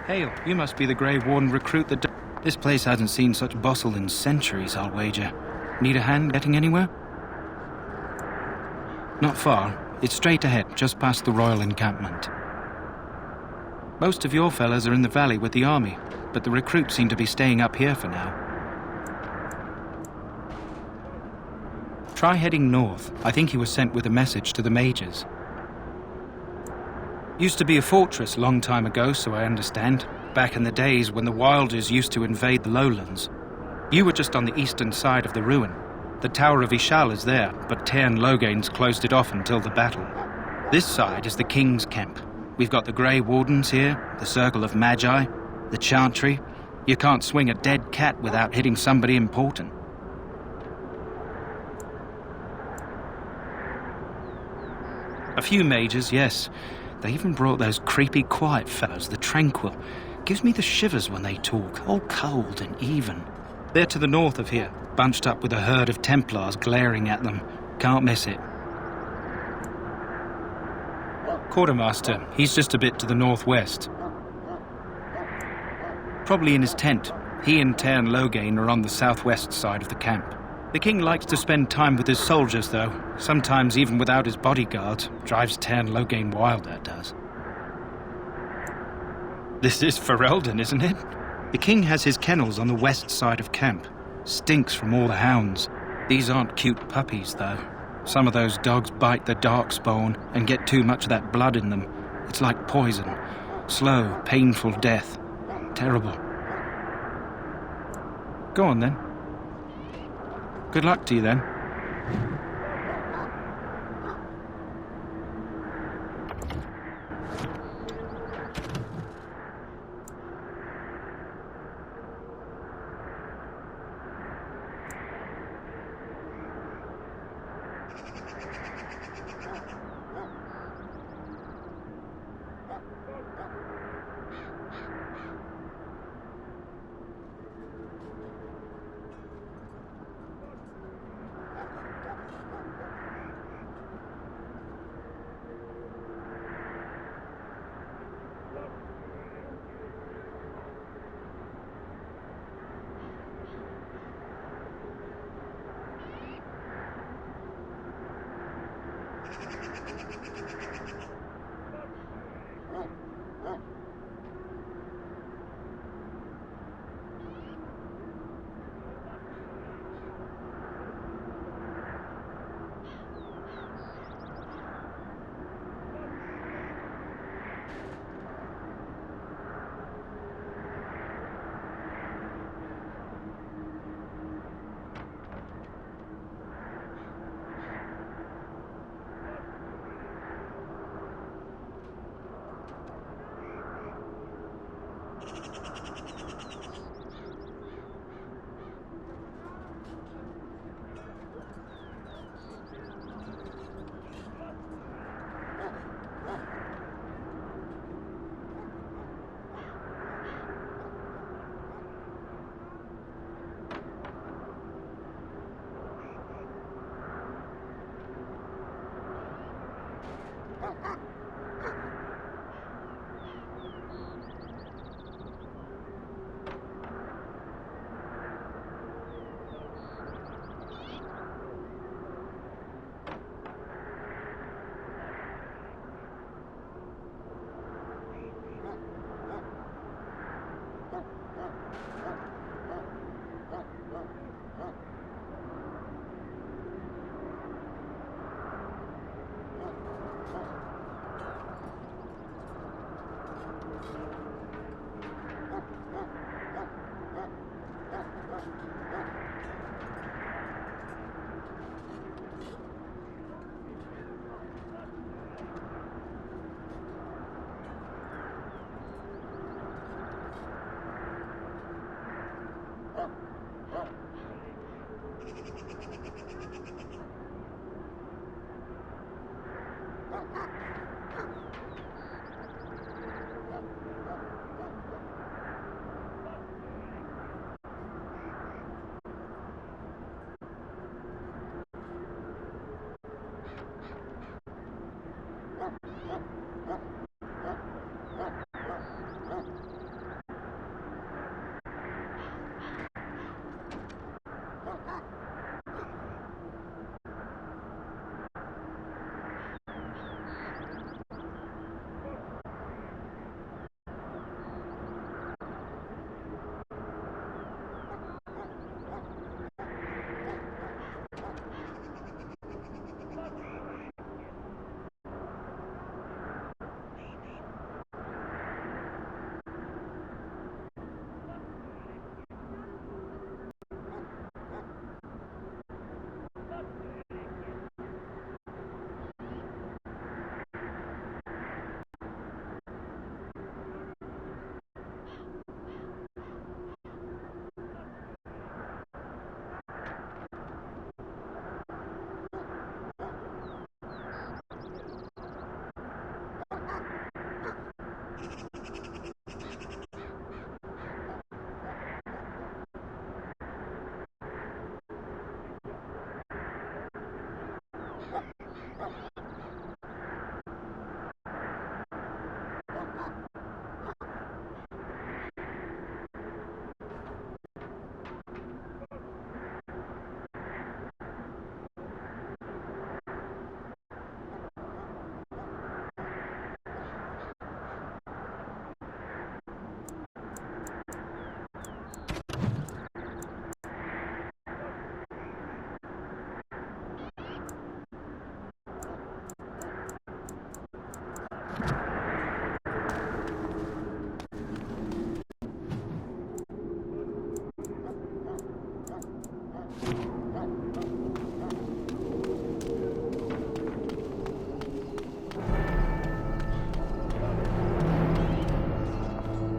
Hail, you must be the Grey Warden recruit that... This place hasn't seen such bustle in centuries, I'll wager. Need a hand getting anywhere? Not far. It's straight ahead, just past the royal encampment. Most of your fellas are in the valley with the army, but the recruits seem to be staying up here for now. Try heading north. I think he was sent with a message to the mages. Used to be a fortress long time ago, so I understand. Back in the days when the Wilders used to invade the lowlands. You were just on the eastern side of the ruin. The Tower of Ishal is there, but Loghain's closed it off until the battle. This side is the King's camp. We've got the Grey Wardens here, the Circle of Magi, the Chantry. You can't swing a dead cat without hitting somebody important. A few mages, yes. They even brought those creepy quiet fellows, the Tranquil. Gives me the shivers when they talk, all cold and even. They're to the north of here, bunched up with a herd of Templars glaring at them. Can't miss it. Quartermaster, he's just a bit to the northwest. Probably in his tent. He and Loghain are on the southwest side of the camp. The king likes to spend time with his soldiers, though. Sometimes even without his bodyguard. Drives Loghain wild, that does. This is Ferelden, isn't it? The king has his kennels on the west side of camp. Stinks from all the hounds. These aren't cute puppies, though. Some of those dogs bite the Darkspawn and get too much of that blood in them. It's like poison. Slow, painful death. Terrible. Go on, then. Good luck to you, then.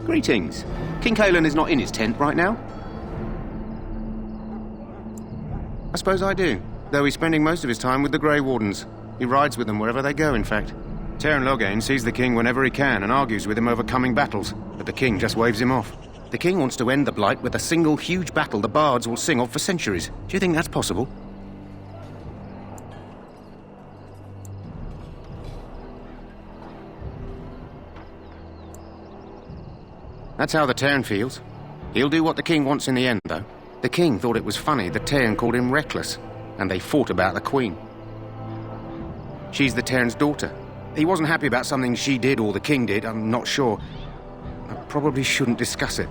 Greetings. King Cailan is not in his tent right now? I suppose I do, though he's spending most of his time with the Grey Wardens. He rides with them wherever they go, in fact. Loghain sees the king whenever he can and argues with him over coming battles, but the king just waves him off. The king wants to end the Blight with a single huge battle the bards will sing of for centuries. Do you think that's possible? That's how the Tairn feels. He'll do what the king wants in the end, though. The king thought it was funny the Tairn called him reckless, and they fought about the queen. She's the Tairn's daughter. He wasn't happy about something she did or the king did, I'm not sure. I probably shouldn't discuss it.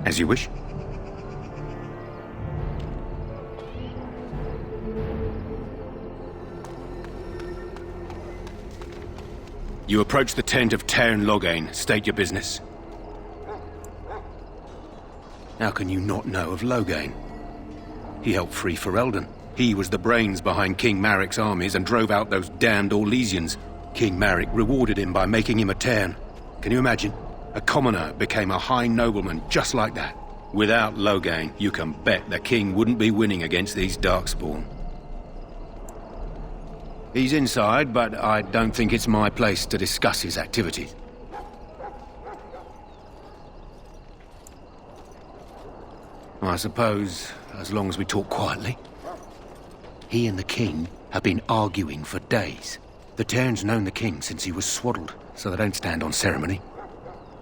As you wish. You approach the tent of Tairn Loghain. State your business. How can you not know of Loghain? He helped free Ferelden. He was the brains behind King Maric's armies and drove out those damned Orlesians. King Maric rewarded him by making him a Tairn. Can you imagine? A commoner became a high nobleman just like that. Without Loghain, you can bet the king wouldn't be winning against these Darkspawn. He's inside, but I don't think it's my place to discuss his activities. I suppose, as long as we talk quietly. He and the king have been arguing for days. The Tairn's known the king since he was swaddled, so they don't stand on ceremony.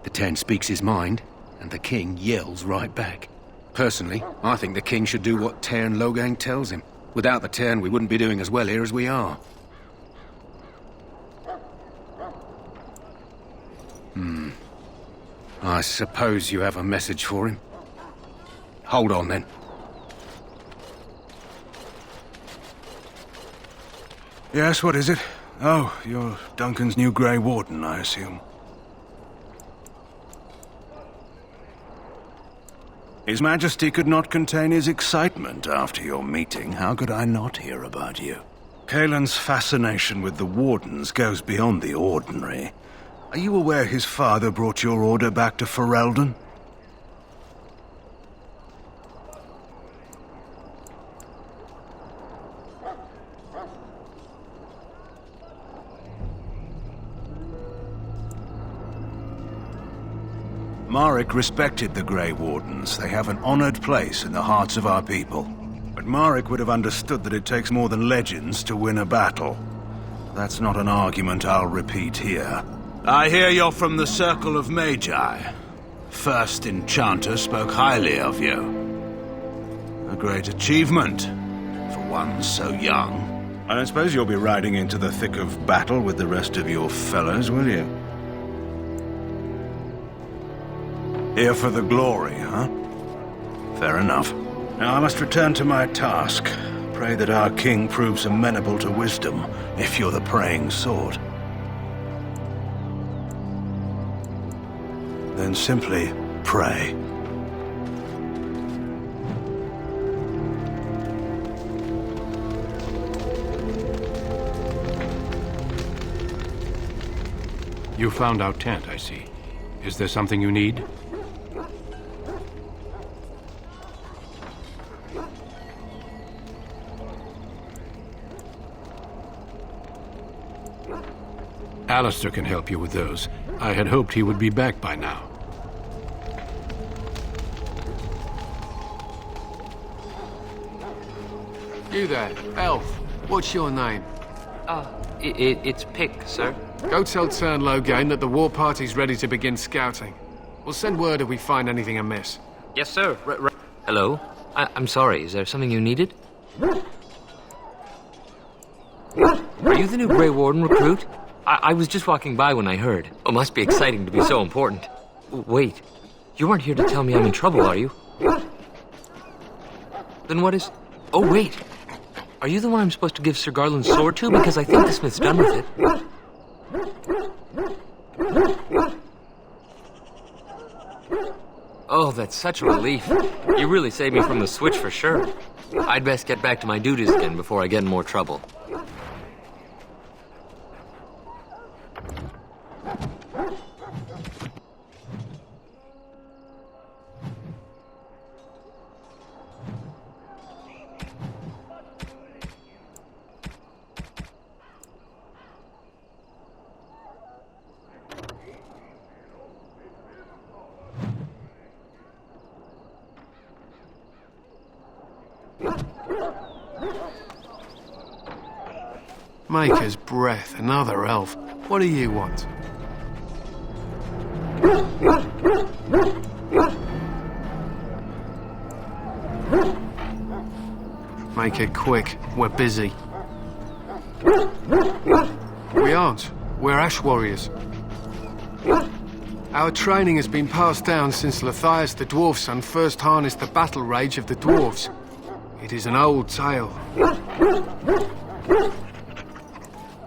The Tairn speaks his mind, and the king yells right back. Personally, I think the king should do what Tairn Loghain tells him. Without the Tairn, we wouldn't be doing as well here as we are. I suppose you have a message for him. Hold on, then. Yes, what is it? Oh, you're Duncan's new Grey Warden, I assume. His Majesty could not contain his excitement after your meeting. How could I not hear about you? Cailan's fascination with the Wardens goes beyond the ordinary. Are you aware his father brought your order back to Ferelden? Maric respected the Grey Wardens. They have an honored place in the hearts of our people. But Maric would have understood that it takes more than legends to win a battle. That's not an argument I'll repeat here. I hear you're from the Circle of Magi. First Enchanter spoke highly of you. A great achievement, for one so young. I don't suppose you'll be riding into the thick of battle with the rest of your fellows, will you? Here for the glory, huh? Fair enough. Now I must return to my task. Pray that our king proves amenable to wisdom, if you're the praying sort. Then simply pray. You found our tent, I see. Is there something you need? Alistair can help you with those. I had hoped he would be back by now. You there, elf. What's your name? It's Pick, sir. Go tell Tairn Loghain that the war party's ready to begin scouting. We'll send word if we find anything amiss. Yes, sir. Hello? I'm sorry, is there something you needed? Are you the new Grey Warden recruit? I was just walking by when I heard. Oh, must be exciting to be so important. Wait, you aren't here to tell me I'm in trouble, are you? Then what is... Oh, wait. Are you the one I'm supposed to give Sir Garland's sword to? Because I think the smith's done with it. Oh, that's such a relief. You really saved me from the switch for sure. I'd best get back to my duties again before I get in more trouble. Maker's breath, another elf. What do you want? Make it quick. We're busy. We aren't. We're Ash Warriors. Our training has been passed down since Lothaeus the Dwarf's son first harnessed the battle rage of the dwarves. It is an old tale.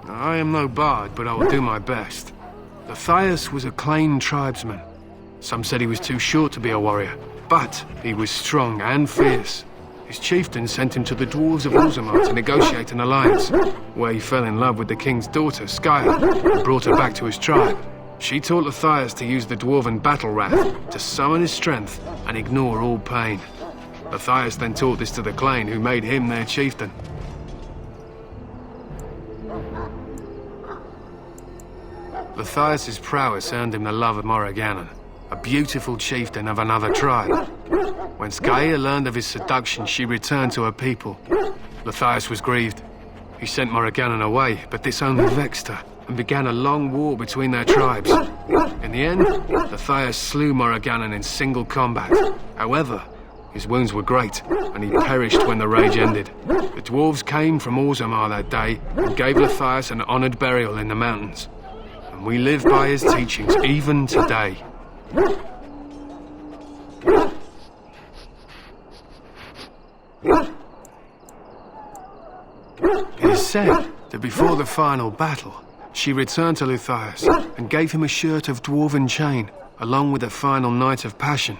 I am no bard, but I will do my best. Lothaeus was a Clane tribesman. Some said he was too short to be a warrior, but he was strong and fierce. His chieftain sent him to the dwarves of Orzammar to negotiate an alliance, where he fell in love with the king's daughter, Skya, and brought her back to his tribe. She taught Lothaeus to use the dwarven battle wrath to summon his strength and ignore all pain. Lothaeus then taught this to the Clane, who made him their chieftain. Lothaeus' prowess earned him the love of Morrigannon, a beautiful chieftain of another tribe. When Skya learned of his seduction, she returned to her people. Lothaeus was grieved. He sent Morrigannon away, but this only vexed her, and began a long war between their tribes. In the end, Lothaeus slew Morrigannon in single combat. However, his wounds were great, and he perished when the rage ended. The dwarves came from Orzammar that day, and gave Lothaeus an honoured burial in the mountains. And we live by his teachings even today. It is said that before the final battle, she returned to Lothaeus and gave him a shirt of dwarven chain, along with a final night of passion.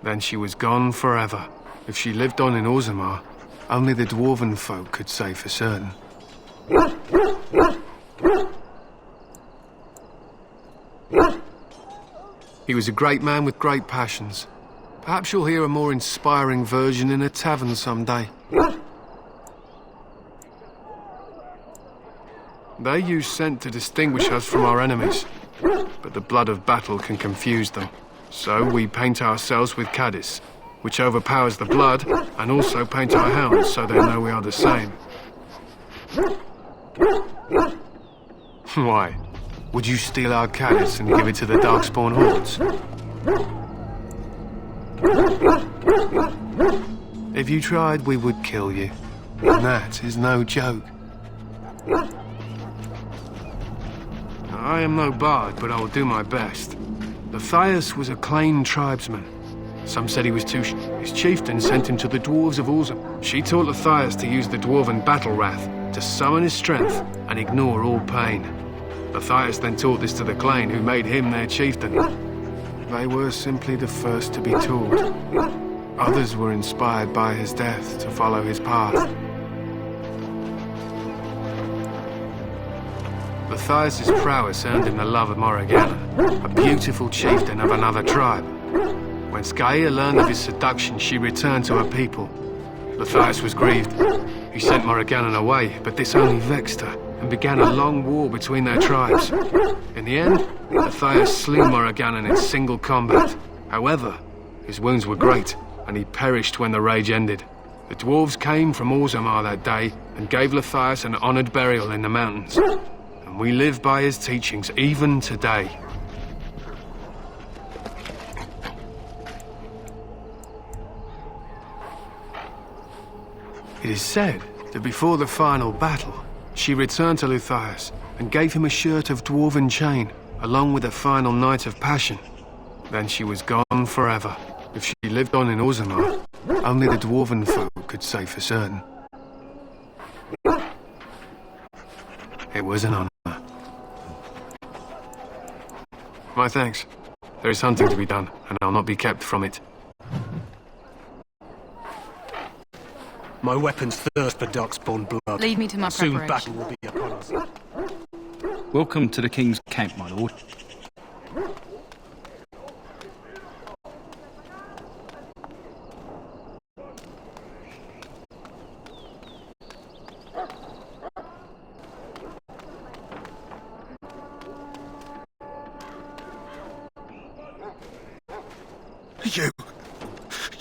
Then she was gone forever. If she lived on in Orzammar, only the dwarven folk could say for certain. He was a great man with great passions. Perhaps you'll hear a more inspiring version in a tavern someday. They use scent to distinguish us from our enemies, but the blood of battle can confuse them. So we paint ourselves with Caddis, which overpowers the blood, and also paint our hounds so they know we are the same. Why? Would you steal our Caddis and give it to the Darkspawn hordes? If you tried, we would kill you. And that is no joke. I am no bard, but I will do my best. Lothaeus was a Clane tribesman. Some said he was too His chieftain sent him to the dwarves of Orzammar. She taught Lothaeus to use the dwarven battle wrath to summon his strength and ignore all pain. Lothaeus then taught this to the Clane, who made him their chieftain. They were simply the first to be taught. Others were inspired by his death to follow his path. Lothaeus' prowess earned him the love of Morrigannon, a beautiful chieftain of another tribe. When Skya learned of his seduction, she returned to her people. Lothaeus was grieved. He sent Morrigannon away, but this only vexed her, and began a long war between their tribes. In the end, Lothaeus slew Morrigannon in single combat. However, his wounds were great, and he perished when the rage ended. The dwarves came from Orzammar that day, and gave Lothaeus an honoured burial in the mountains. And we live by his teachings even today. It is said that before the final battle, she returned to Lothaeus and gave him a shirt of dwarven chain, along with a final night of passion. Then she was gone forever. If she lived on in Orzammar, only the dwarven folk could say for certain. It was an honor. My thanks. There is hunting to be done, and I'll not be kept from it. My weapons thirst for Darkspawn blood. Lead me to my Soon preparation. battle will be upon us. Welcome to the King's camp, my lord.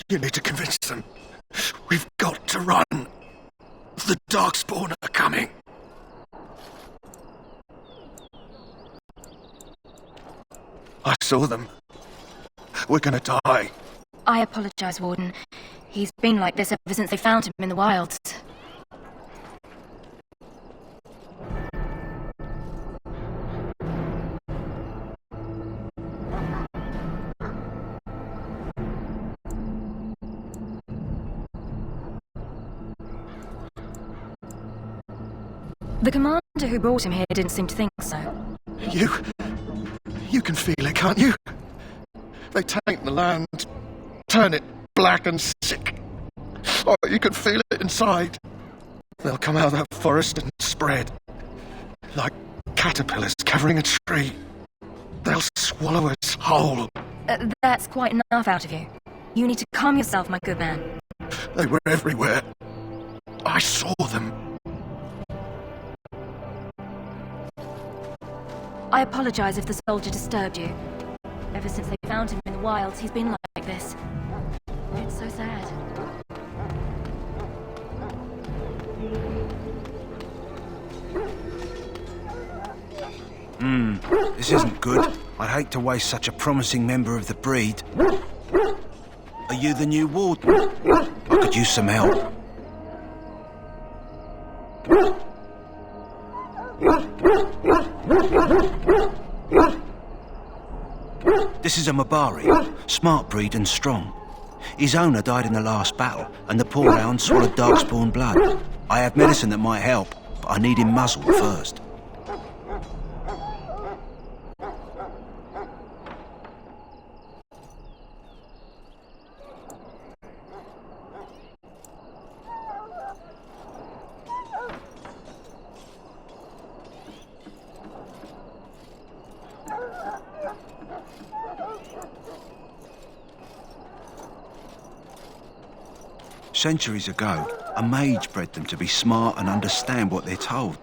You need to convince them. We've got to run. The Darkspawn are coming. I saw them. We're gonna die. I apologize, Warden. He's been like this ever since they found him in the wilds. The commander who brought him here didn't seem to think so. You can feel it, can't you? They taint the land, turn it black and sick. Oh, you can feel it inside. They'll come out of that forest and spread. Like caterpillars covering a tree. They'll swallow us whole. That's quite enough out of you. You need to calm yourself, my good man. They were everywhere. I saw them. I apologize if the soldier disturbed you. Ever since they found him in the wilds, he's been like this. It's so sad. This isn't good. I'd hate to waste such a promising member of the breed. Are you the new warden? I could use some help. This is a Mabari, smart breed and strong. His owner died in the last battle, and the poor hound swallowed Darkspawn blood. I have medicine that might help, but I need him muzzled first. Centuries ago, a mage bred them to be smart and understand what they're told.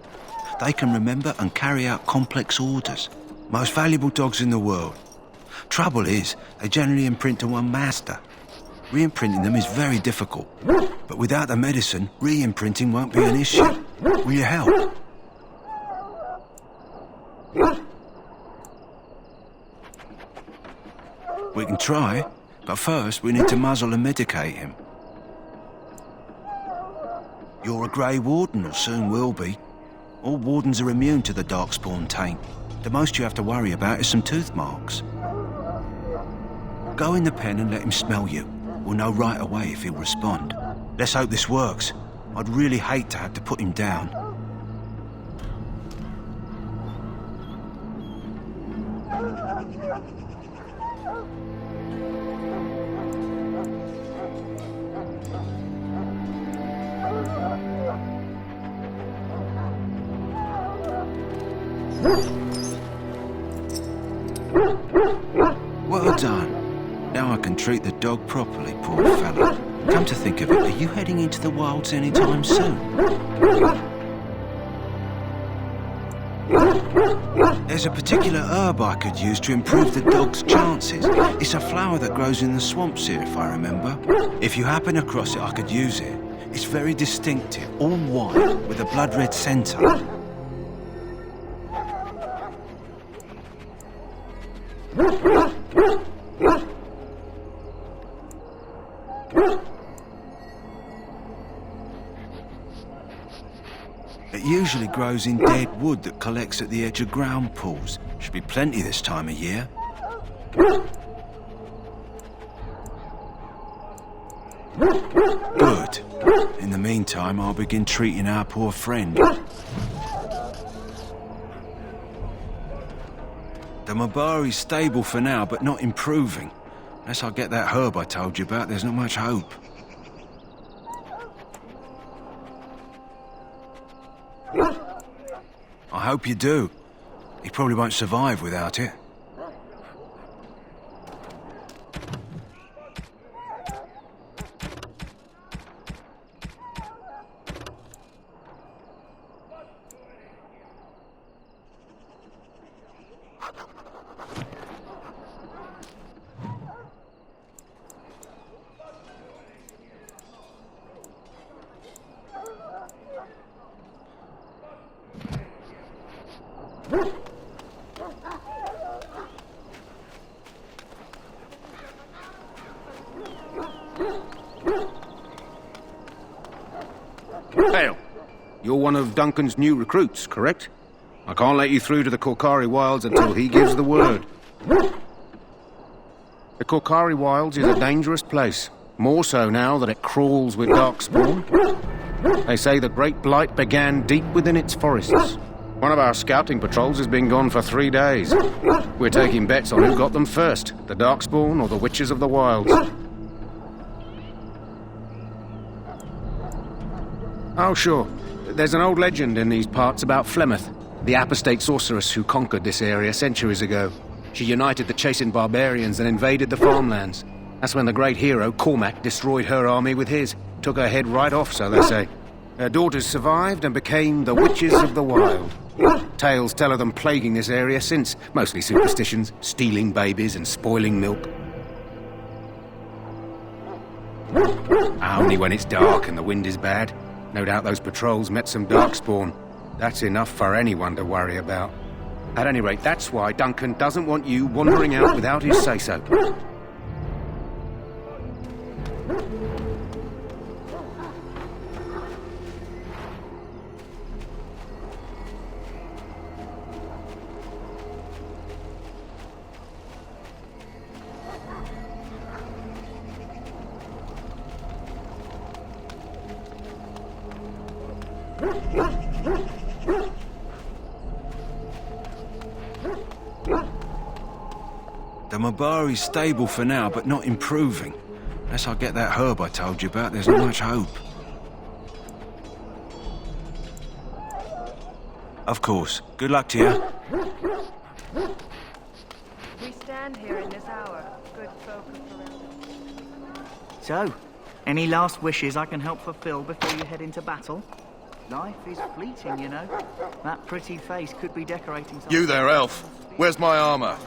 They can remember and carry out complex orders. Most valuable dogs in the world. Trouble is, they generally imprint to one master. Re-imprinting them is very difficult. But without the medicine, re-imprinting won't be an issue. Will you help? We can try, but first we need to muzzle and medicate him. You're a Grey Warden, or soon will be. All Wardens are immune to the Darkspawn taint. The most you have to worry about is some tooth marks. Go in the pen and let him smell you. We'll know right away if he'll respond. Let's hope this works. I'd really hate to have to put him down. Well done. Now I can treat the dog properly, poor fella. Come to think of it, are you heading into the wilds anytime soon? There's a particular herb I could use to improve the dog's chances. It's a flower that grows in the swamps here, if I remember. If you happen across it, I could use it. It's very distinctive, all white, with a blood-red centre. It usually grows in dead wood that collects at the edge of ground pools. Should be plenty this time of year. Good. In the meantime, I'll begin treating our poor friend. The Mabari's stable for now, but not improving. Unless I get that herb I told you about, there's not much hope. I hope you do. He probably won't survive without it. You're one of Duncan's new recruits, correct? I can't let you through to the Korkari Wilds until he gives the word. The Korkari Wilds is a dangerous place. More so now that it crawls with Darkspawn. They say the Great Blight began deep within its forests. One of our scouting patrols has been gone for 3 days. We're taking bets on who got them first, the Darkspawn or the Witches of the Wilds. Oh, sure. There's an old legend in these parts about Flemeth, the apostate sorceress who conquered this area centuries ago. She united the chasing barbarians and invaded the farmlands. That's when the great hero, Cormac, destroyed her army with his. Took her head right off, so they say. Her daughters survived and became the Witches of the Wild. Tales tell of them plaguing this area since, mostly superstitions, stealing babies and spoiling milk. Only when it's dark and the wind is bad. No doubt those patrols met some Darkspawn. That's enough for anyone to worry about. At any rate, that's why Duncan doesn't want you wandering out without his say-so. The Mabari's stable for now, but not improving. Unless I get that herb I told you about, there's not much hope. Of course. Good luck to you. We stand here in this hour, good folk of Corellia. So, any last wishes I can help fulfill before you head into battle? Life is fleeting, you know. That pretty face could be decorating something. You there, elf. Where's my armor?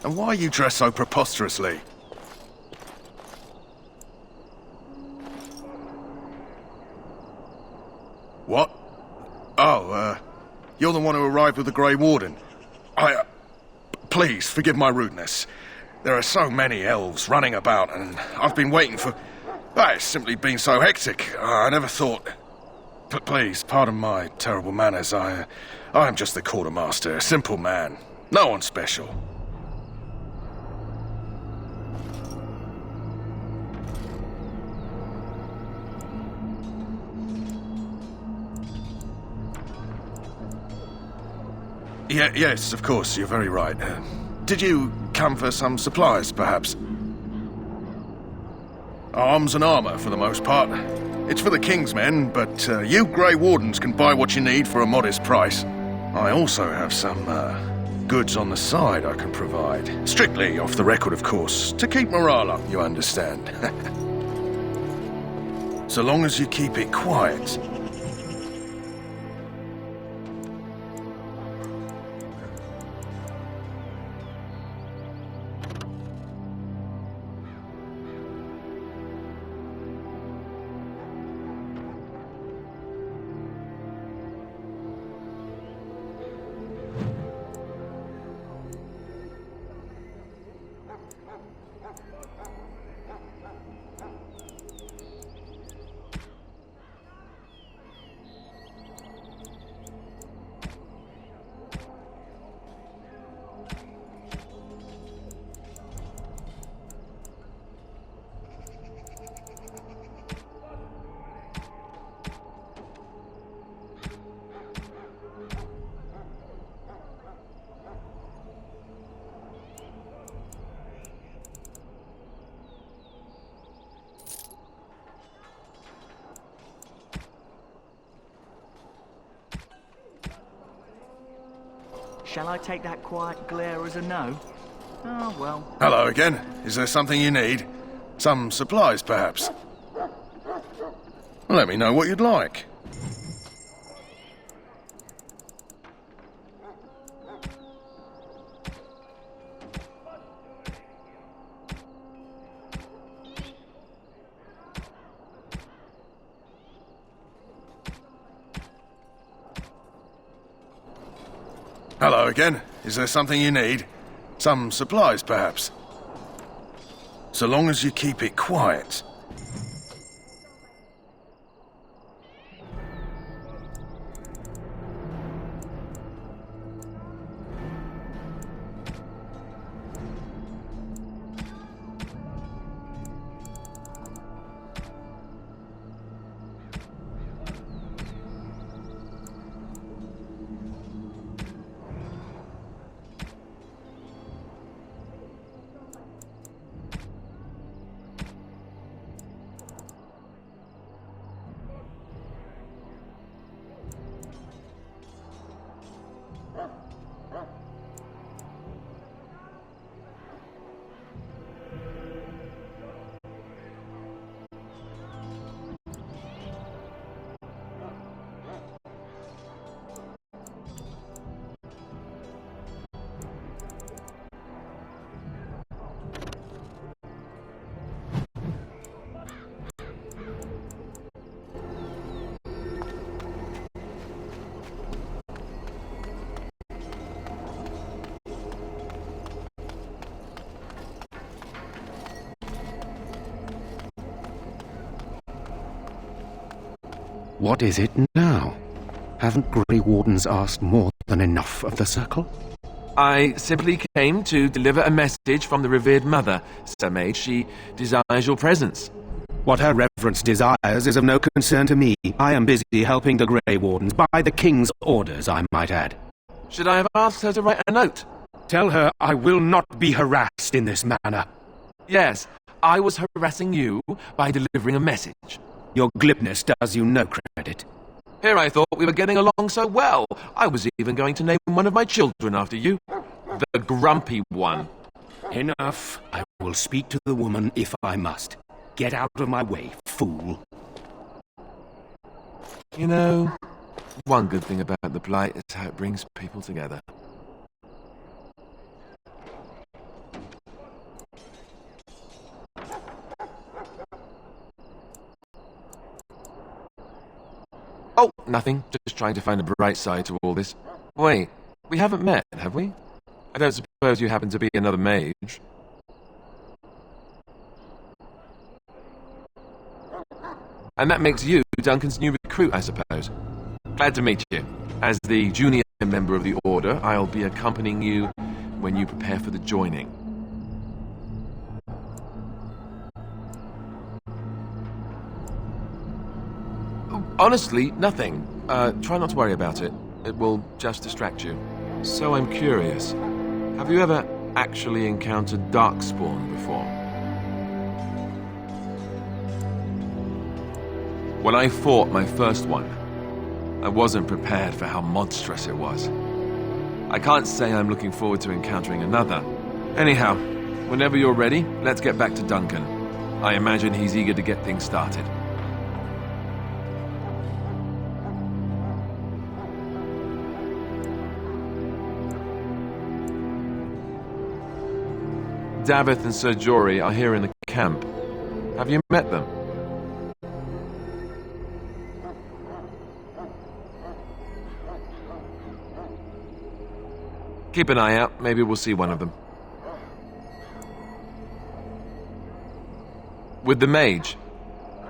And why are you dressed so preposterously? What? Oh, you're the one who arrived with the Grey Warden. Please, forgive my rudeness. There are so many elves running about, and I've been waiting for... It's simply been so hectic. I never thought... Please, pardon my terrible manners. I am just the quartermaster, a simple man. No one special. Yes, of course, you're very right. Did you come for some supplies, perhaps? Arms and armor, for the most part. It's for the King's men, but you Grey Wardens can buy what you need for a modest price. I also have some goods on the side I can provide. Strictly off the record, of course, to keep morale up, you understand. So long as you keep it quiet. Shall I take that quiet glare as a no? Oh, well. Hello again. Is there something you need? Some supplies, perhaps? Let me know what you'd like. Hello again. Is there something you need? Some supplies, perhaps? So long as you keep it quiet. What is it now? Haven't Grey Wardens asked more than enough of the Circle? I simply came to deliver a message from the revered mother, Sir Mage. She desires your presence. What her reverence desires is of no concern to me. I am busy helping the Grey Wardens, by the King's orders, I might add. Should I have asked her to write a note? Tell her I will not be harassed in this manner. Yes, I was harassing you by delivering a message. Your glibness does you no credit. Here I thought we were getting along so well. I was even going to name one of my children after you. The grumpy one. Enough. I will speak to the woman if I must. Get out of my way, fool. You know, one good thing about the Blight is how it brings people together. Oh, nothing. Just trying to find a bright side to all this. Wait, we haven't met, have we? I don't suppose you happen to be another mage? And that makes you Duncan's new recruit, I suppose. Glad to meet you. As the junior member of the Order, I'll be accompanying you when you prepare for the joining. Honestly, nothing. Try not to worry about it. It will just distract you. So I'm curious. Have you ever actually encountered Darkspawn before? When I fought my first one, I wasn't prepared for how monstrous it was. I can't say I'm looking forward to encountering another. Anyhow, whenever you're ready, let's get back to Duncan. I imagine he's eager to get things started. Davith and Sir Jory are here in the camp. Have you met them? Keep an eye out. Maybe we'll see one of them. With the mage,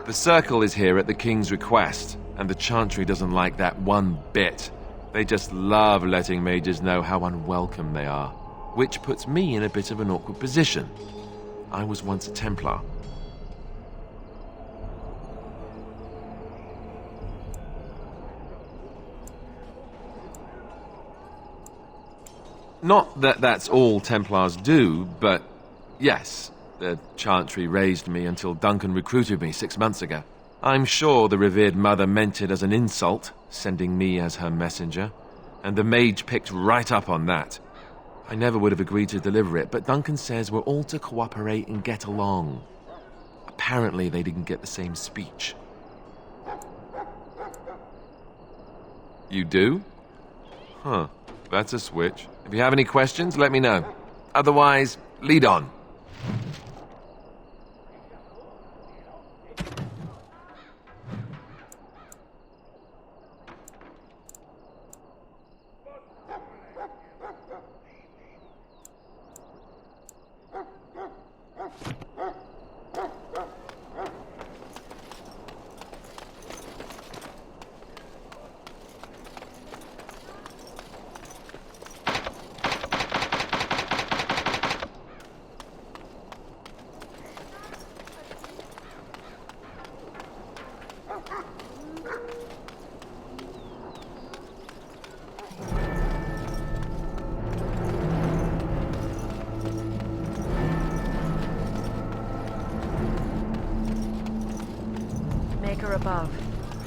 the Circle is here at the King's request, and the Chantry doesn't like that one bit. They just love letting mages know how unwelcome they are. Which puts me in a bit of an awkward position. I was once a Templar. Not that that's all Templars do, but yes, the Chantry raised me until Duncan recruited me 6 months ago. I'm sure the revered mother meant it as an insult, sending me as her messenger, and the mage picked right up on that. I never would have agreed to deliver it, but Duncan says we're all to cooperate and get along. Apparently they didn't get the same speech. You do? Huh, that's a switch. If you have any questions, let me know. Otherwise, lead on. Maker above,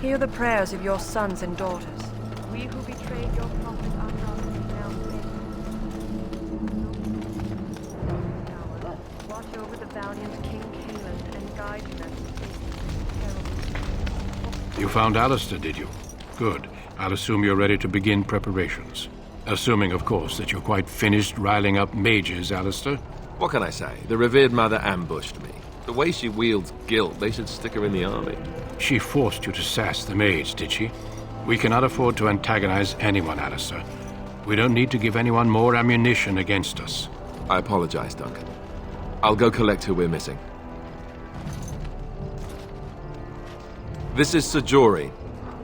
hear the prayers of your sons and daughters. We who betrayed your prophet are now safe. Watch over the valiant King Cailan and guide them. You found Alistair, did you? Good. I'll assume you're ready to begin preparations. Assuming, of course, that you're quite finished riling up mages, Alistair. What can I say? The revered mother ambushed me. The way she wields guilt, they should stick her in the army. She forced you to sass the maids, did she? We cannot afford to antagonize anyone, Alistair. We don't need to give anyone more ammunition against us. I apologize, Duncan. I'll go collect who we're missing. This is Sir Jory.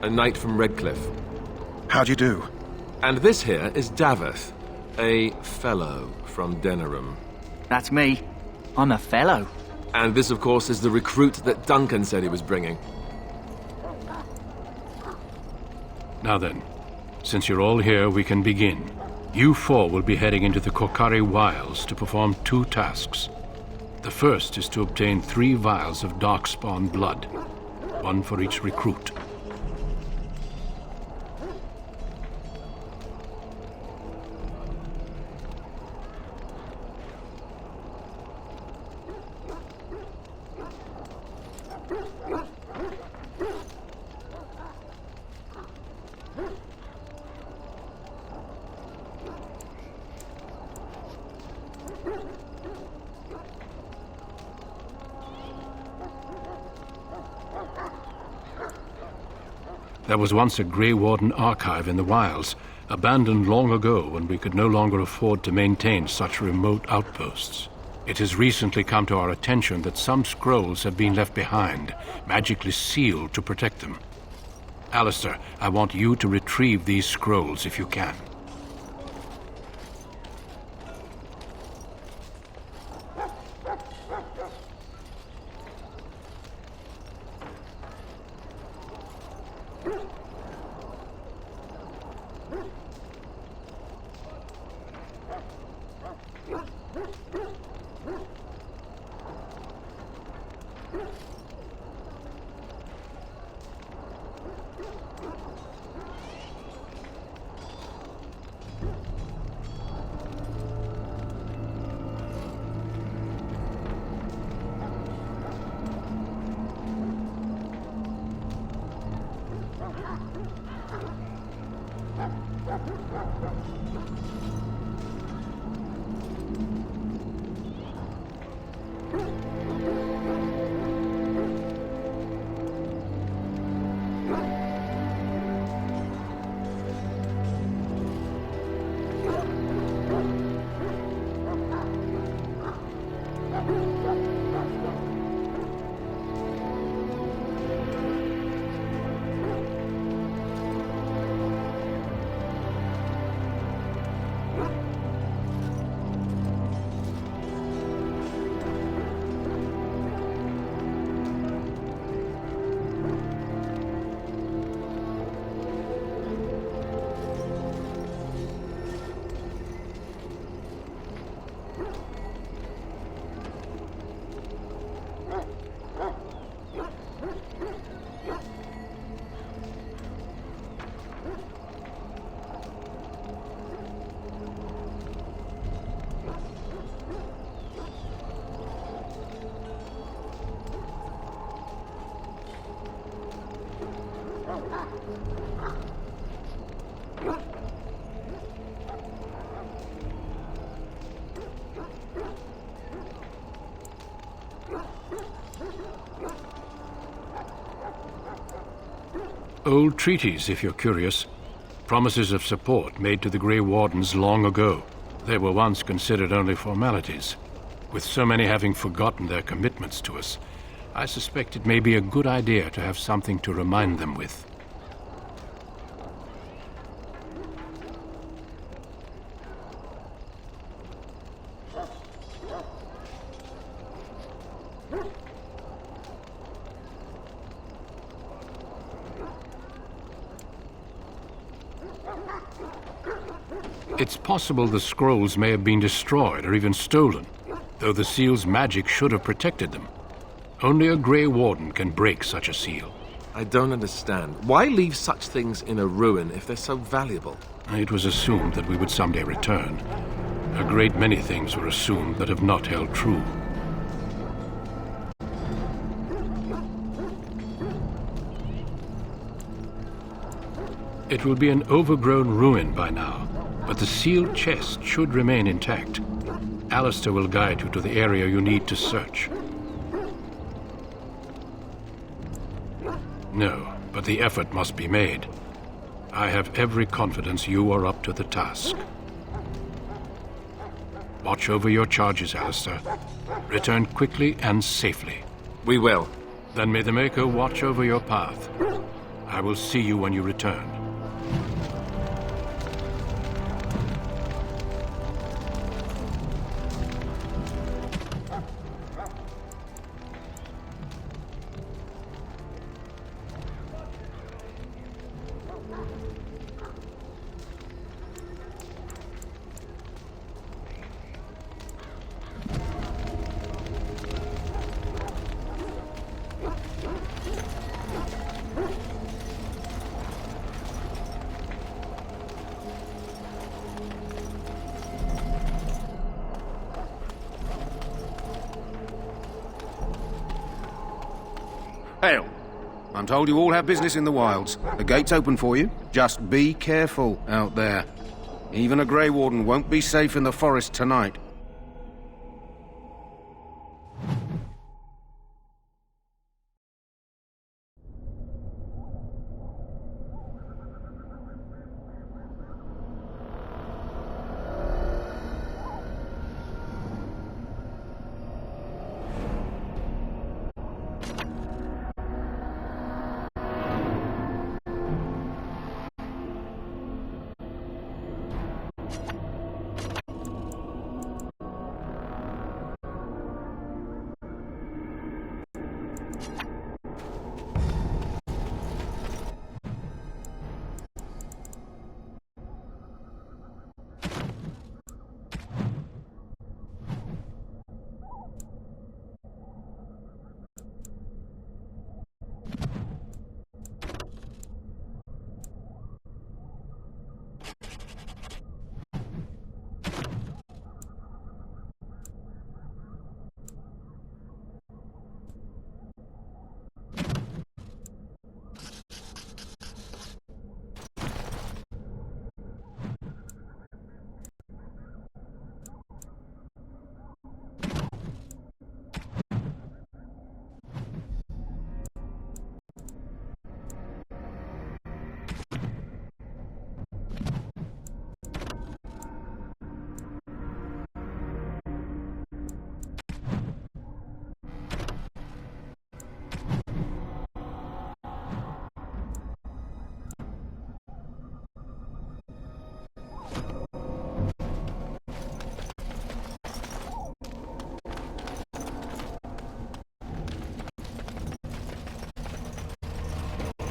a knight from Redcliffe. How do you do? And this here is Daveth, a fellow from Denerim. That's me. I'm a fellow. And this, of course, is the recruit that Duncan said he was bringing. Now then, since you're all here, we can begin. You four will be heading into the Korcari Wilds to perform 2 tasks. The first is to obtain 3 vials of Darkspawn blood, 1 for each recruit. There was once a Grey Warden archive in the wilds, abandoned long ago when we could no longer afford to maintain such remote outposts. It has recently come to our attention that some scrolls have been left behind, magically sealed to protect them. Alistair, I want you to retrieve these scrolls if you can. Old treaties, if you're curious. Promises of support made to the Grey Wardens long ago. They were once considered only formalities. With so many having forgotten their commitments to us, I suspect it may be a good idea to have something to remind them with. It's possible the scrolls may have been destroyed or even stolen, though the seal's magic should have protected them. Only a Grey Warden can break such a seal. I don't understand. Why leave such things in a ruin if they're so valuable? It was assumed that we would someday return. A great many things were assumed that have not held true. It will be an overgrown ruin by now, but the sealed chest should remain intact. Alistair will guide you to the area you need to search. No, but the effort must be made. I have every confidence you are up to the task. Watch over your charges, Alistair. Return quickly and safely. We will. Then may the Maker watch over your path. I will see you when you return. Hail. I'm told you all have business in the wilds. The gate's open for you. Just be careful out there. Even a Grey Warden won't be safe in the forest tonight.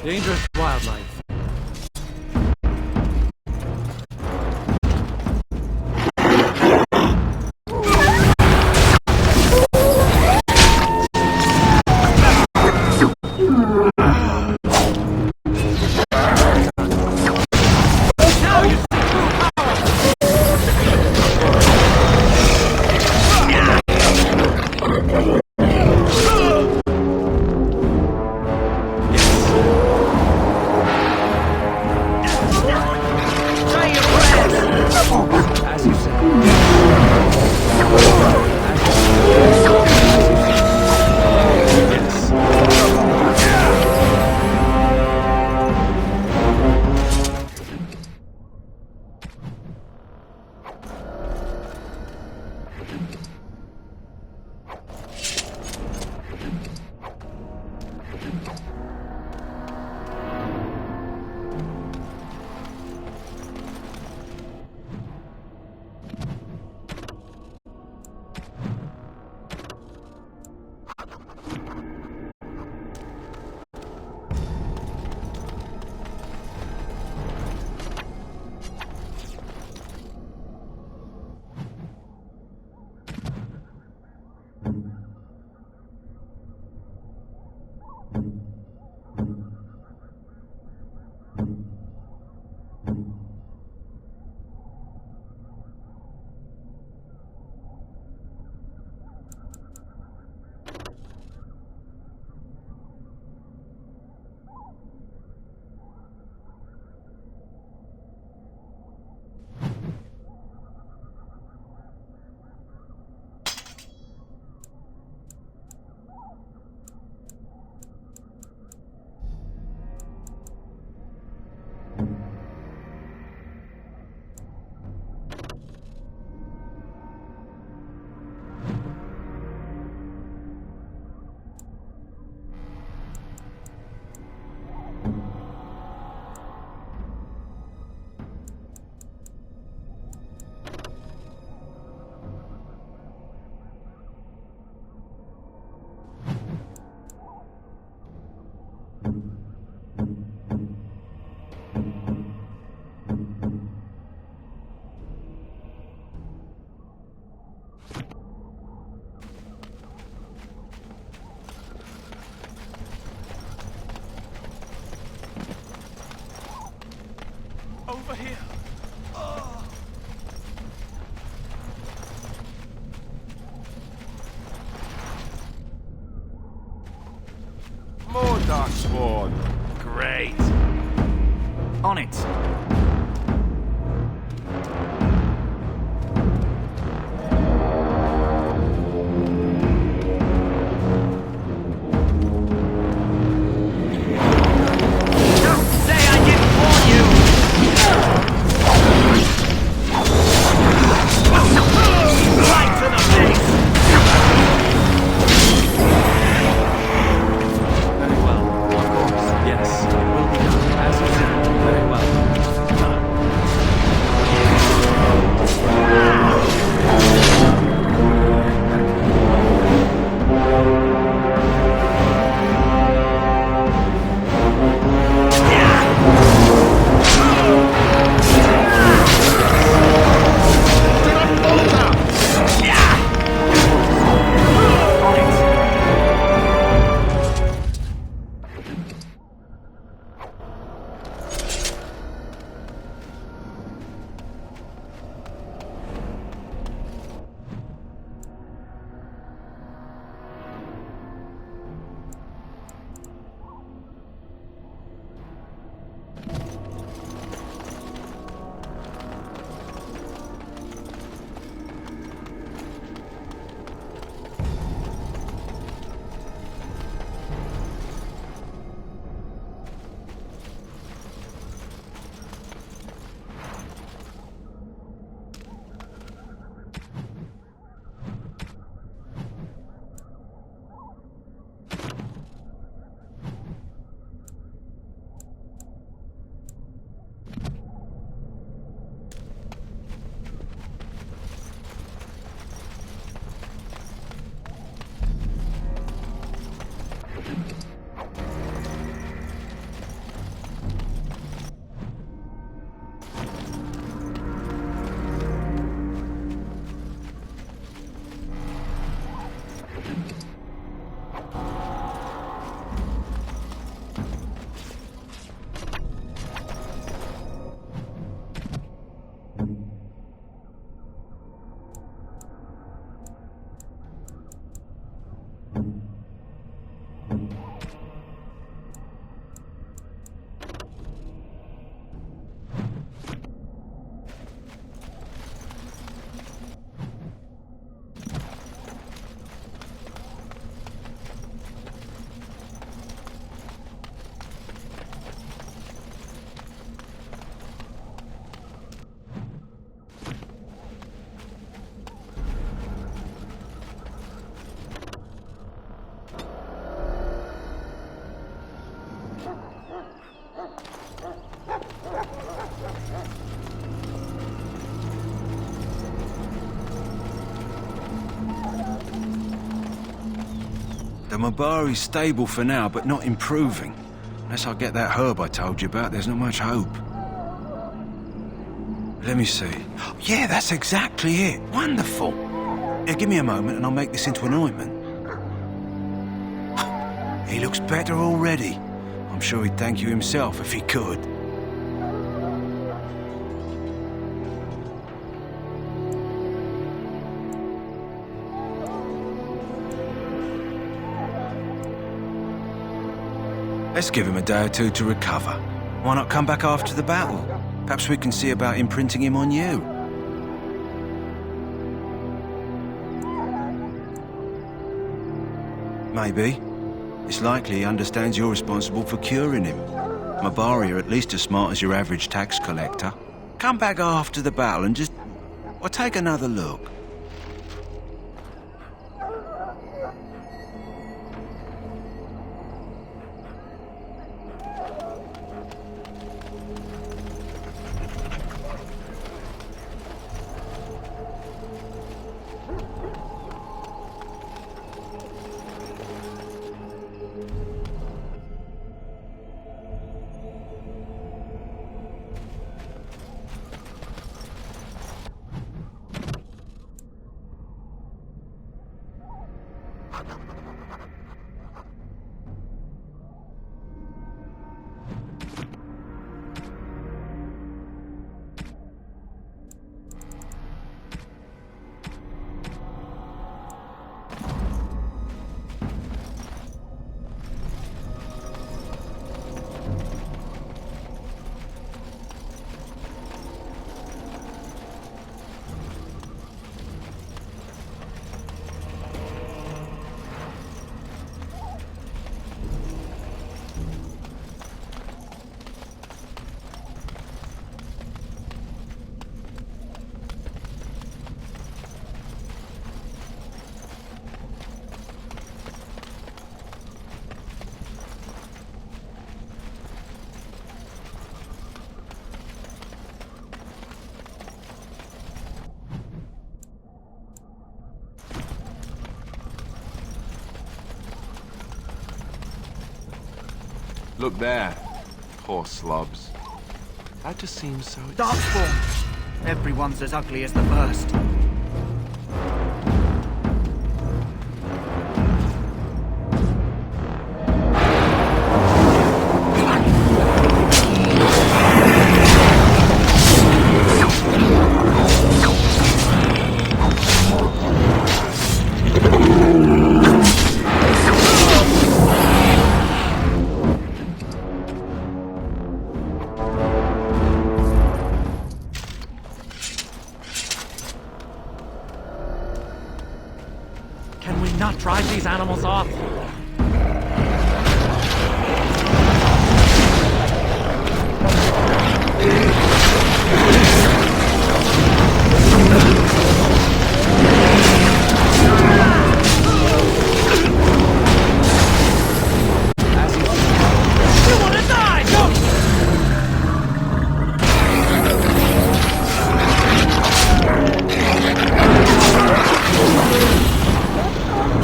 Dangerous wildlife. over here. More Darkspawn. Great. On it. The Mabari's stable for now, but not improving. Unless I get that herb I told you about, there's not much hope. Let me see. Yeah, that's exactly it. Wonderful. Yeah, give me a moment and I'll make this into an ointment. He looks better already. I'm sure he'd thank you himself if he could. Let's give him a day or two to recover. Why not come back after the battle? Perhaps we can see about imprinting him on you. Maybe. It's likely he understands you're responsible for curing him. Mabari are at least as smart as your average tax collector. Come back after the battle and just... well, take another look. Look there. Poor slobs. That just seems so... Darkspawn! Everyone's as ugly as the first. Can we not drive these animals off? You wanna die? Go!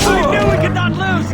I knew we could not lose!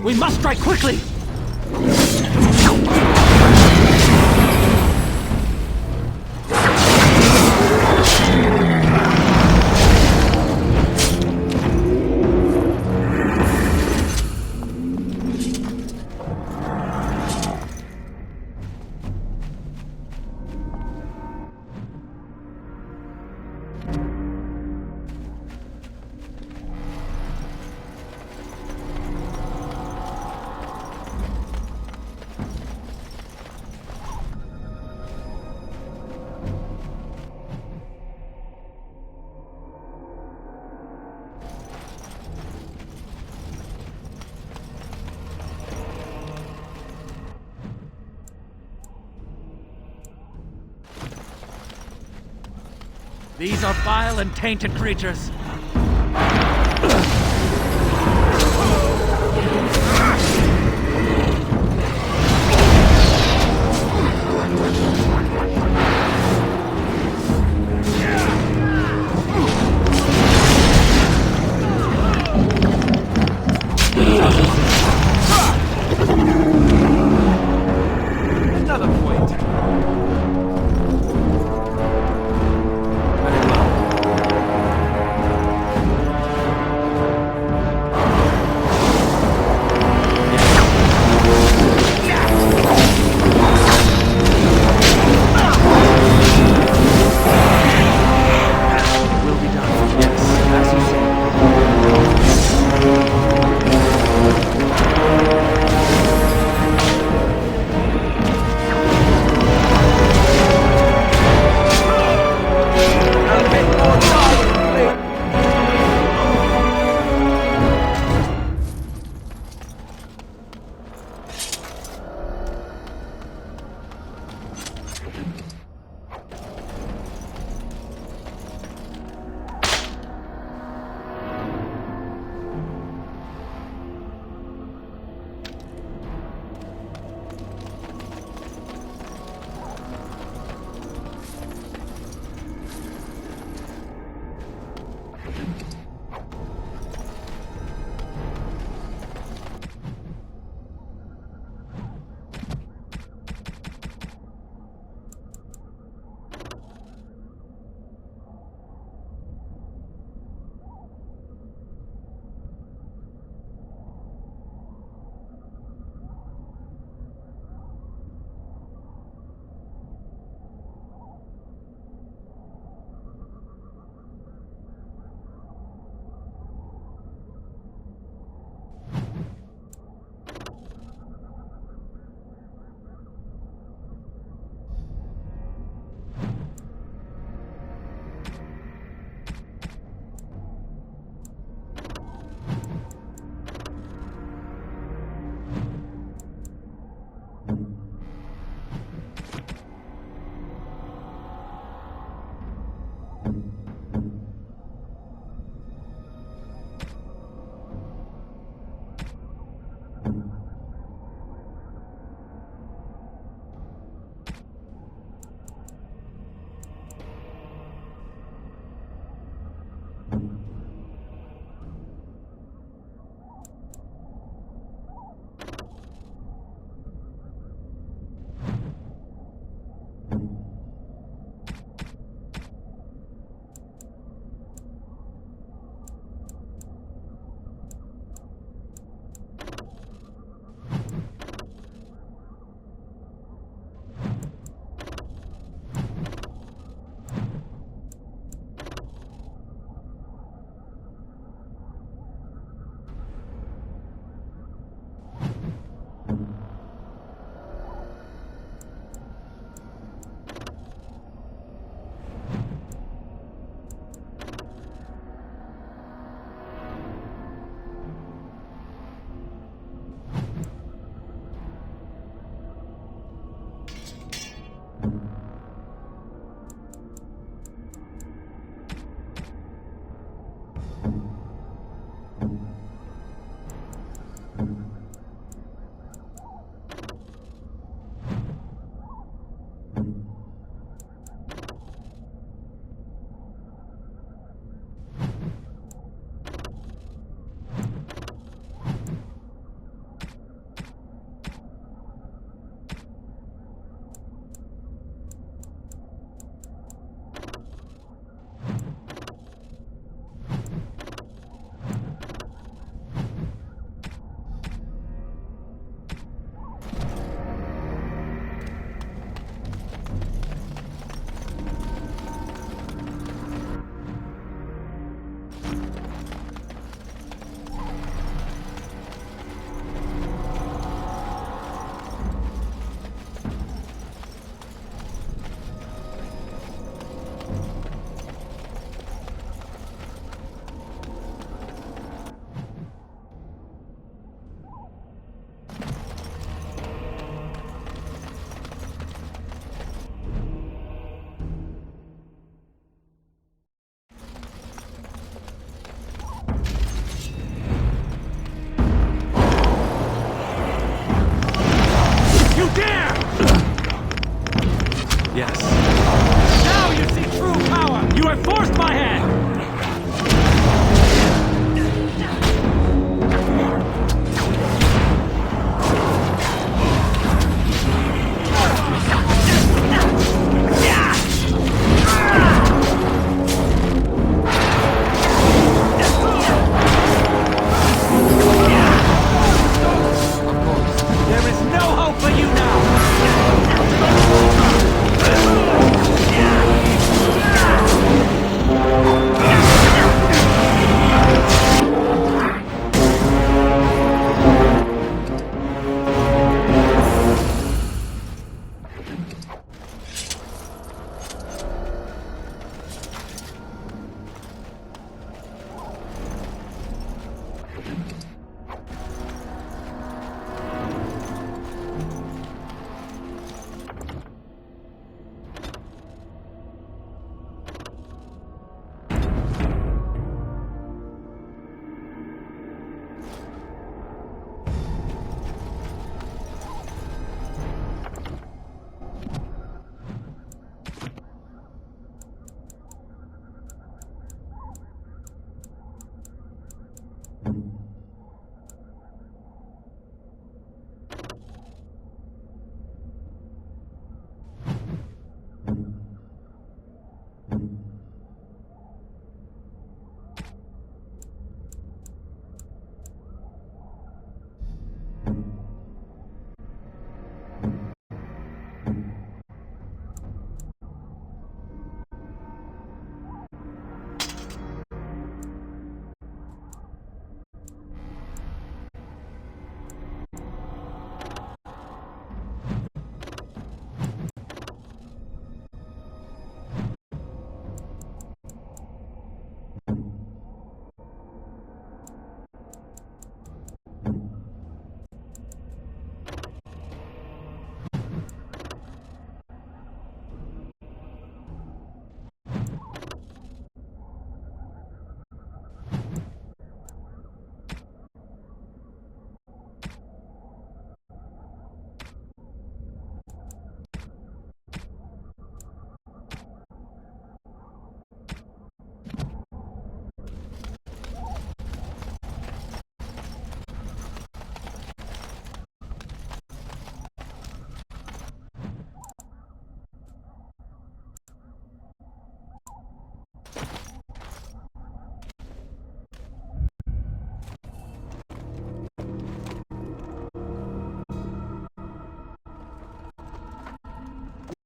We must strike quickly! These are vile and tainted creatures. Another point.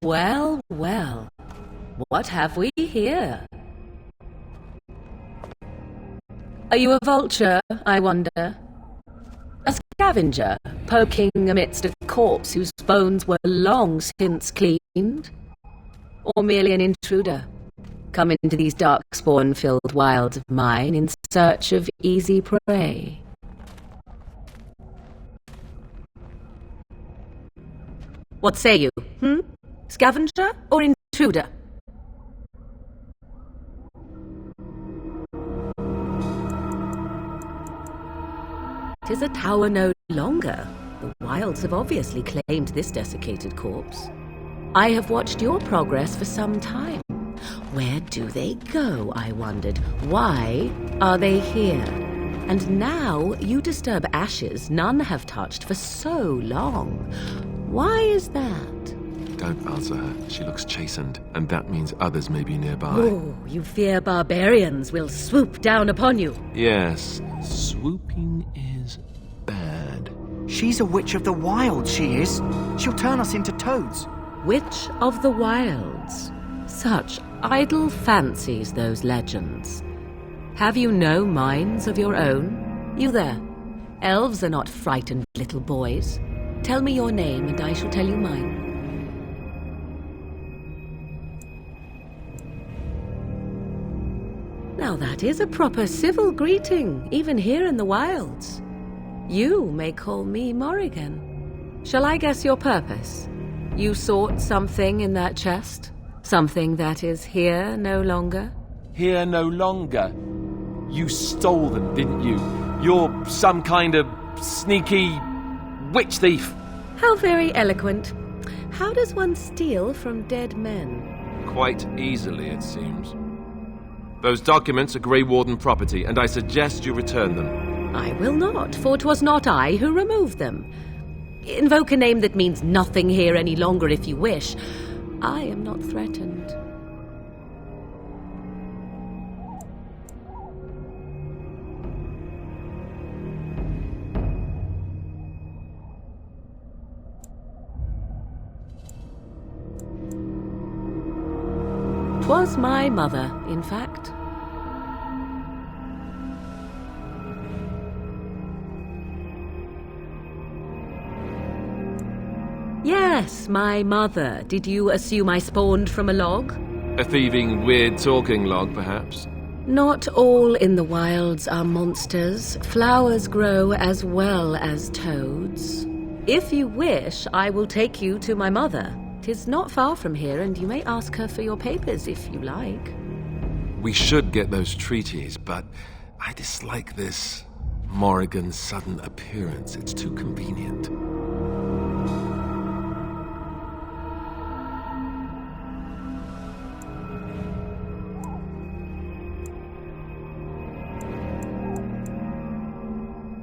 Well, well. What have we here? Are you a vulture, I wonder? A scavenger, poking amidst a corpse whose bones were long since cleaned? Or merely an intruder, come into these darkspawn-filled wilds of mine in search of easy prey? What say you, Scavenger or intruder? 'Tis a tower no longer. The wilds have obviously claimed this desiccated corpse. I have watched your progress for some time. Where do they go, I wondered? Why are they here? And now you disturb ashes none have touched for so long. Why is that? Don't answer her. She looks chastened, and that means others may be nearby. Oh, you fear barbarians will swoop down upon you. Yes, swooping is bad. She's a witch of the wild, she is. She'll turn us into toads. Witch of the wilds. Such idle fancies, those legends. Have you no minds of your own? You there. Elves are not frightened little boys. Tell me your name, and I shall tell you mine. Now that is a proper civil greeting, even here in the wilds. You may call me Morrigan. Shall I guess your purpose? You sought something in that chest? Something that is here no longer? Here no longer? You stole them, didn't you? You're some kind of sneaky witch thief. How very eloquent. How does one steal from dead men? Quite easily, it seems. Those documents are Grey Warden property, and I suggest you return them. I will not, for 'twas not I who removed them. Invoke a name that means nothing here any longer if you wish. I am not threatened. Was my mother, in fact. Yes, my mother. Did you assume I spawned from a log? A thieving, weird-talking log, perhaps? Not all in the wilds are monsters. Flowers grow as well as toads. If you wish, I will take you to my mother. 'Tis not far from here, and you may ask her for your papers if you like. We should get those treaties, but I dislike this Morrigan's sudden appearance. It's too convenient.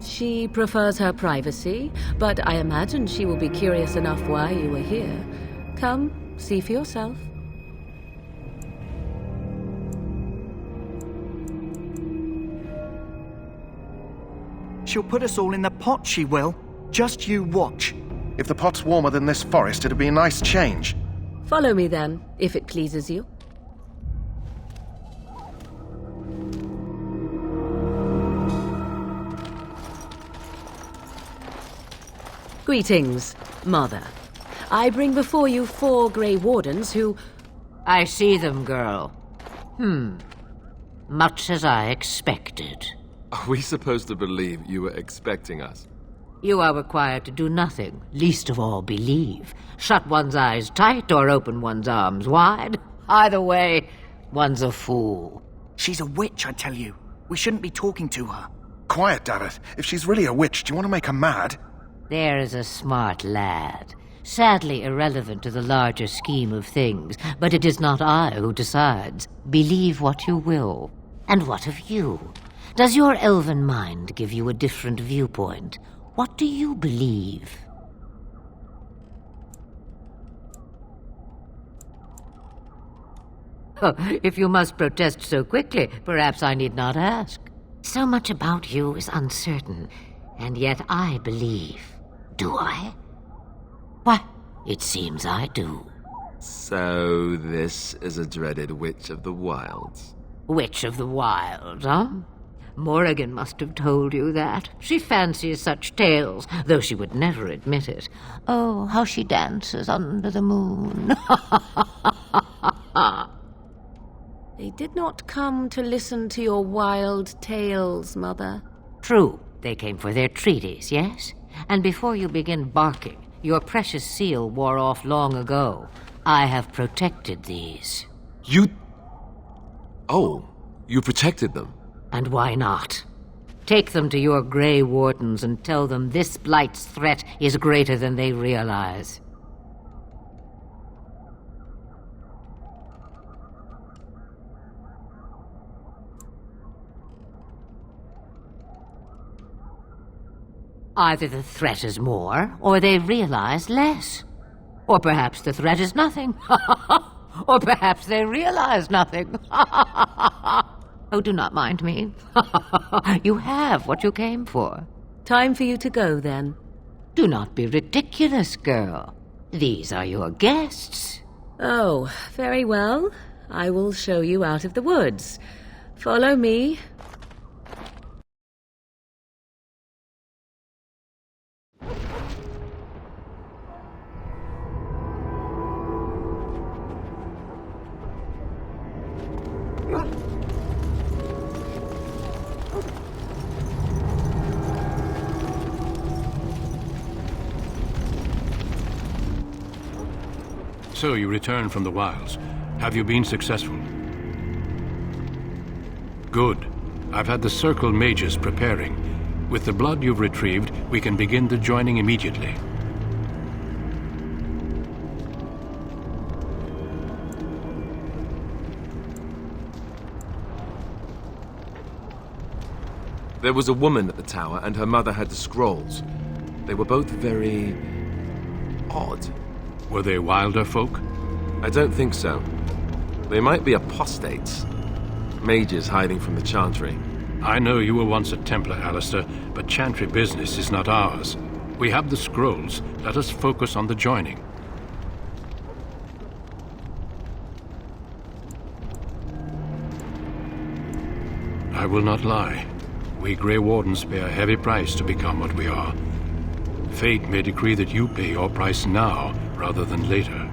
She prefers her privacy, but I imagine she will be curious enough why you are here. Come, see for yourself. She'll put us all in the pot, she will. Just you watch. If the pot's warmer than this forest, it'd be a nice change. Follow me then, if it pleases you. Greetings, Mother. I bring before you 4 Grey Wardens who... I see them, girl. Much as I expected. Are we supposed to believe you were expecting us? You are required to do nothing, least of all believe. Shut one's eyes tight or open one's arms wide. Either way, one's a fool. She's a witch, I tell you. We shouldn't be talking to her. Quiet, Dareth. If she's really a witch, do you want to make her mad? There is a smart lad. Sadly irrelevant to the larger scheme of things, but it is not I who decides. Believe what you will. And what of you? Does your elven mind give you a different viewpoint? What do you believe? If you must protest so quickly, perhaps I need not ask. So much about you is uncertain, and yet I believe. Do I? Why, it seems I do. So this is a dreaded Witch of the Wilds. Witch of the Wild, huh? Morrigan must have told you that. She fancies such tales, though she would never admit it. Oh, how she dances under the moon. They did not come to listen to your wild tales, Mother. True, they came for their treaties, yes? And before you begin barking, your precious seal wore off long ago. I have protected these. You... Oh, you protected them? And why not? Take them to your Grey Wardens and tell them this blight's threat is greater than they realize. Either the threat is more, or they realize less. Or perhaps the threat is nothing. Or perhaps they realize nothing. Oh, do not mind me. You have what you came for. Time for you to go, then. Do not be ridiculous, girl. These are your guests. Oh, very well. I will show you out of the woods. Follow me. So you returned from the wilds. Have you been successful? Good. I've had the Circle mages preparing. With the blood you've retrieved, we can begin the joining immediately. There was a woman at the tower, and her mother had the scrolls. They were both very... odd. Were they wilder folk? I don't think so. They might be apostates. Mages hiding from the Chantry. I know you were once a Templar, Alistair, but Chantry business is not ours. We have the scrolls. Let us focus on the joining. I will not lie. We Grey Wardens pay a heavy price to become what we are. Fate may decree that you pay your price now, rather than later.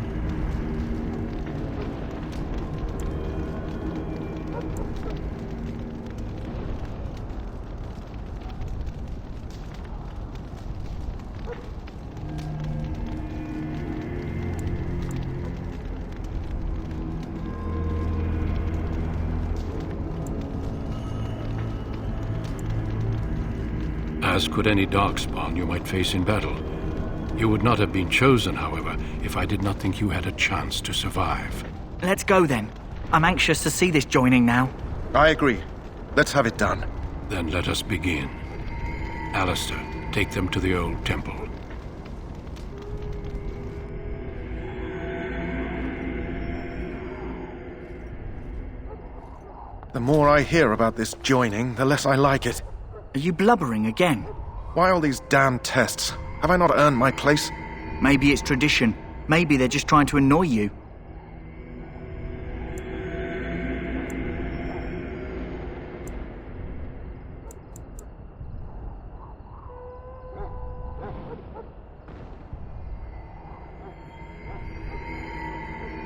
As could any Darkspawn you might face in battle. You would not have been chosen, however, if I did not think you had a chance to survive. Let's go then. I'm anxious to see this joining now. I agree. Let's have it done. Then let us begin. Alistair, take them to the old temple. The more I hear about this joining, the less I like it. Are you blubbering again? Why all these damn tests? Have I not earned my place? Maybe it's tradition. Maybe they're just trying to annoy you.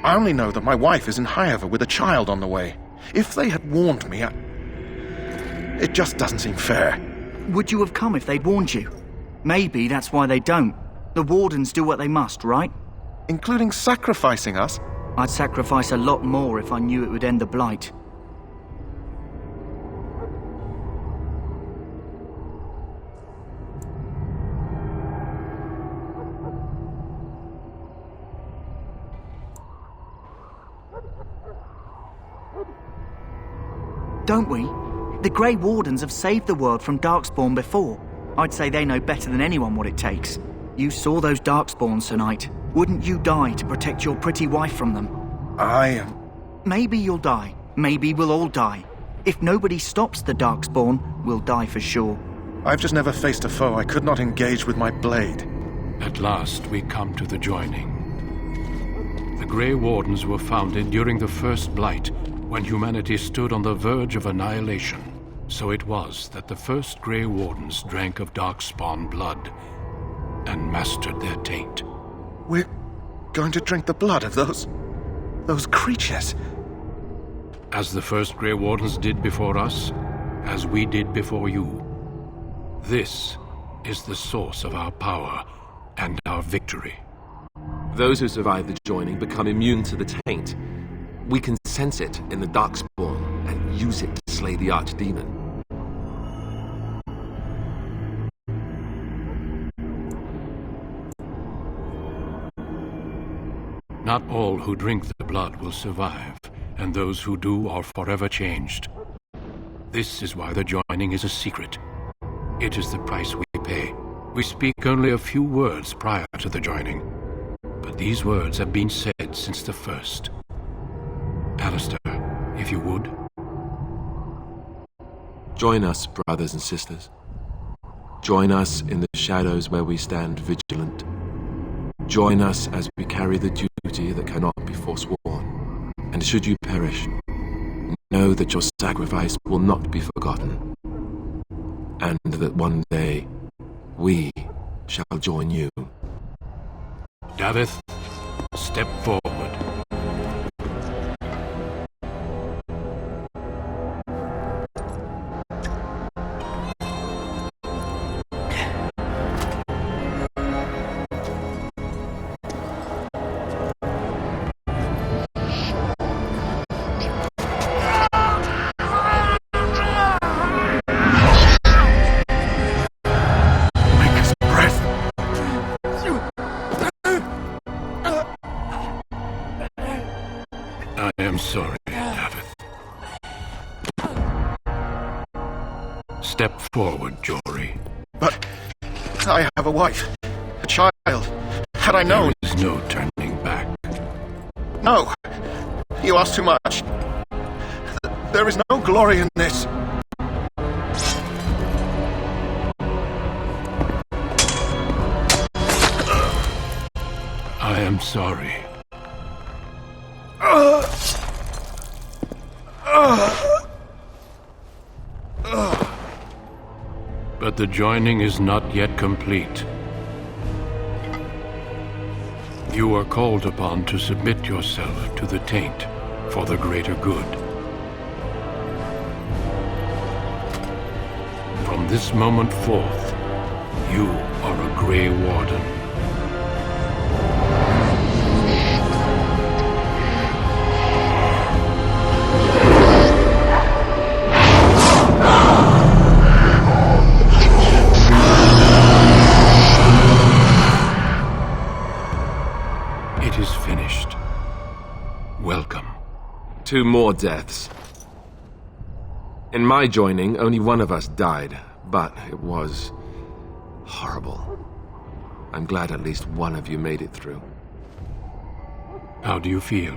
I only know that my wife is in Highever with a child on the way. If they had warned me, it just doesn't seem fair. Would you have come if they'd warned you? Maybe that's why they don't. The Wardens do what they must, right? Including sacrificing us? I'd sacrifice a lot more if I knew it would end the Blight. Don't we? The Grey Wardens have saved the world from Darkspawn before. I'd say they know better than anyone what it takes. You saw those Darkspawns tonight. Wouldn't you die to protect your pretty wife from them? Maybe you'll die. Maybe we'll all die. If nobody stops the Darkspawn, we'll die for sure. I've just never faced a foe I could not engage with my blade. At last, we come to the joining. The Grey Wardens were founded during the First Blight, when humanity stood on the verge of annihilation. So it was that the first Grey Wardens drank of Darkspawn blood and mastered their taint. We're going to drink the blood of those creatures. As the first Grey Wardens did before us, as we did before you. This is the source of our power and our victory. Those who survive the joining become immune to the taint. We can sense it in the Darkspawn and use it to slay the Archdemon. Not all who drink the blood will survive, and those who do are forever changed. This is why the joining is a secret. It is the price we pay. We speak only a few words prior to the joining, but these words have been said since the first. Alistair, if you would. Join us, brothers and sisters. Join us in the shadows where we stand vigilant. Join us as we carry the duty that cannot be forsworn. And should you perish, know that your sacrifice will not be forgotten. And that one day, we shall join you. Davith, step forward. Sorry, Davith. Step forward, Jory. But I have a wife, a child. Had I known... There is no turning back. No. You ask too much. There is no glory in this. I am sorry. But the joining is not yet complete. You are called upon to submit yourself to the taint for the greater good. From this moment forth, you are a Grey Warden. It is finished. Welcome. 2 more deaths. In my joining, only one of us died, but it was horrible. I'm glad at least one of you made it through. How do you feel?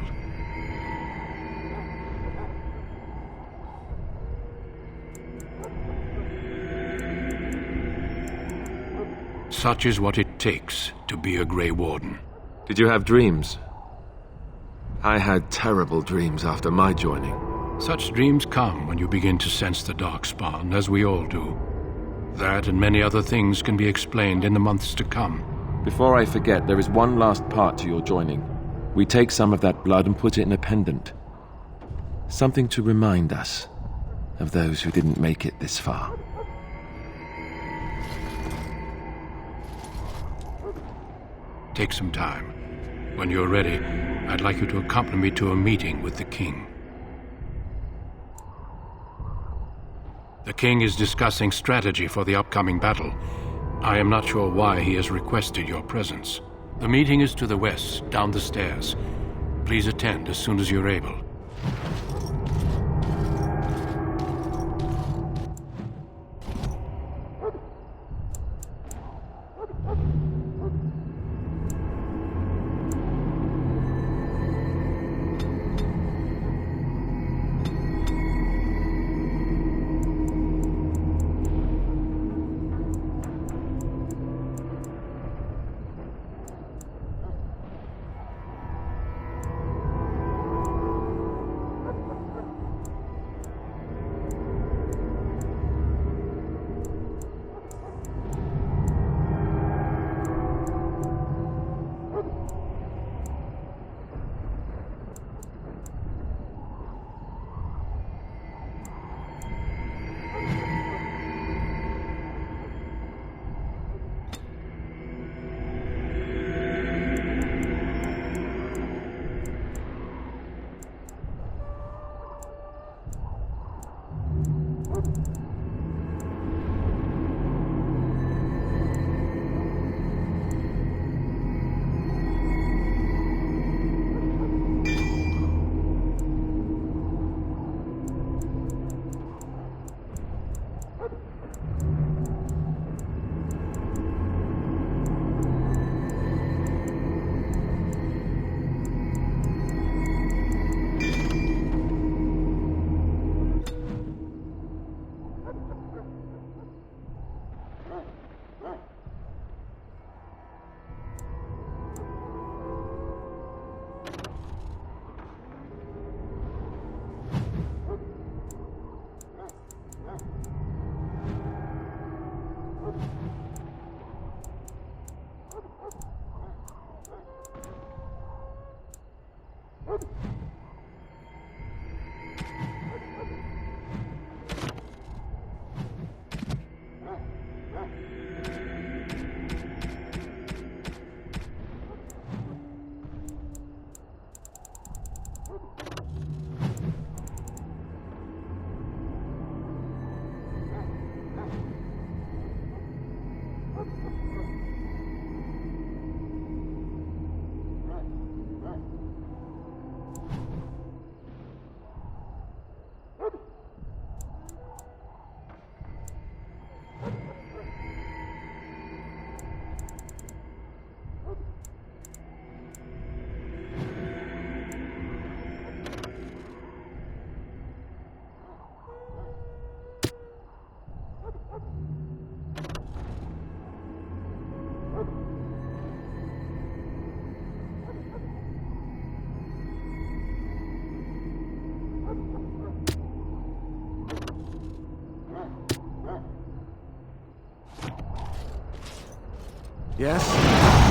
Such is what it takes to be a Grey Warden. Did you have dreams? I had terrible dreams after my joining. Such dreams come when you begin to sense the Darkspawn, as we all do. That and many other things can be explained in the months to come. Before I forget, there is one last part to your joining. We take some of that blood and put it in a pendant. Something to remind us of those who didn't make it this far. Take some time. When you're ready, I'd like you to accompany me to a meeting with the King. The King is discussing strategy for the upcoming battle. I am not sure why he has requested your presence. The meeting is to the west, down the stairs. Please attend as soon as you're able. Yes?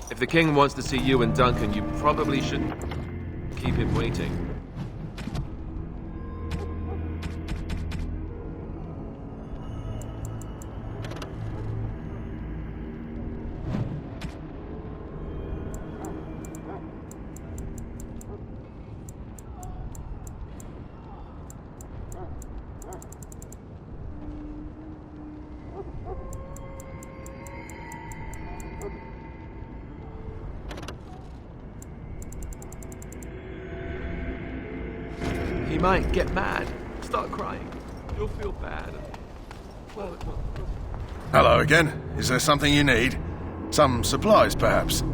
If the king wants to see you and Duncan, you probably shouldn't keep him waiting. He might get mad, start crying. You'll feel bad. Well, Hello again. Is there something you need? Some supplies, perhaps?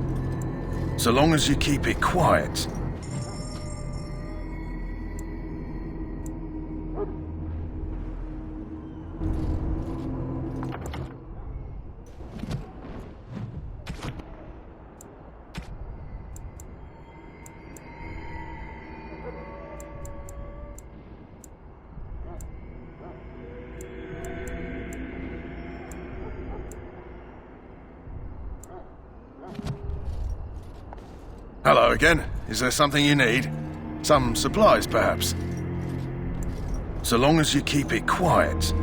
So long as you keep it quiet. Hello again. Is there something you need? Some supplies, perhaps? So long as you keep it quiet.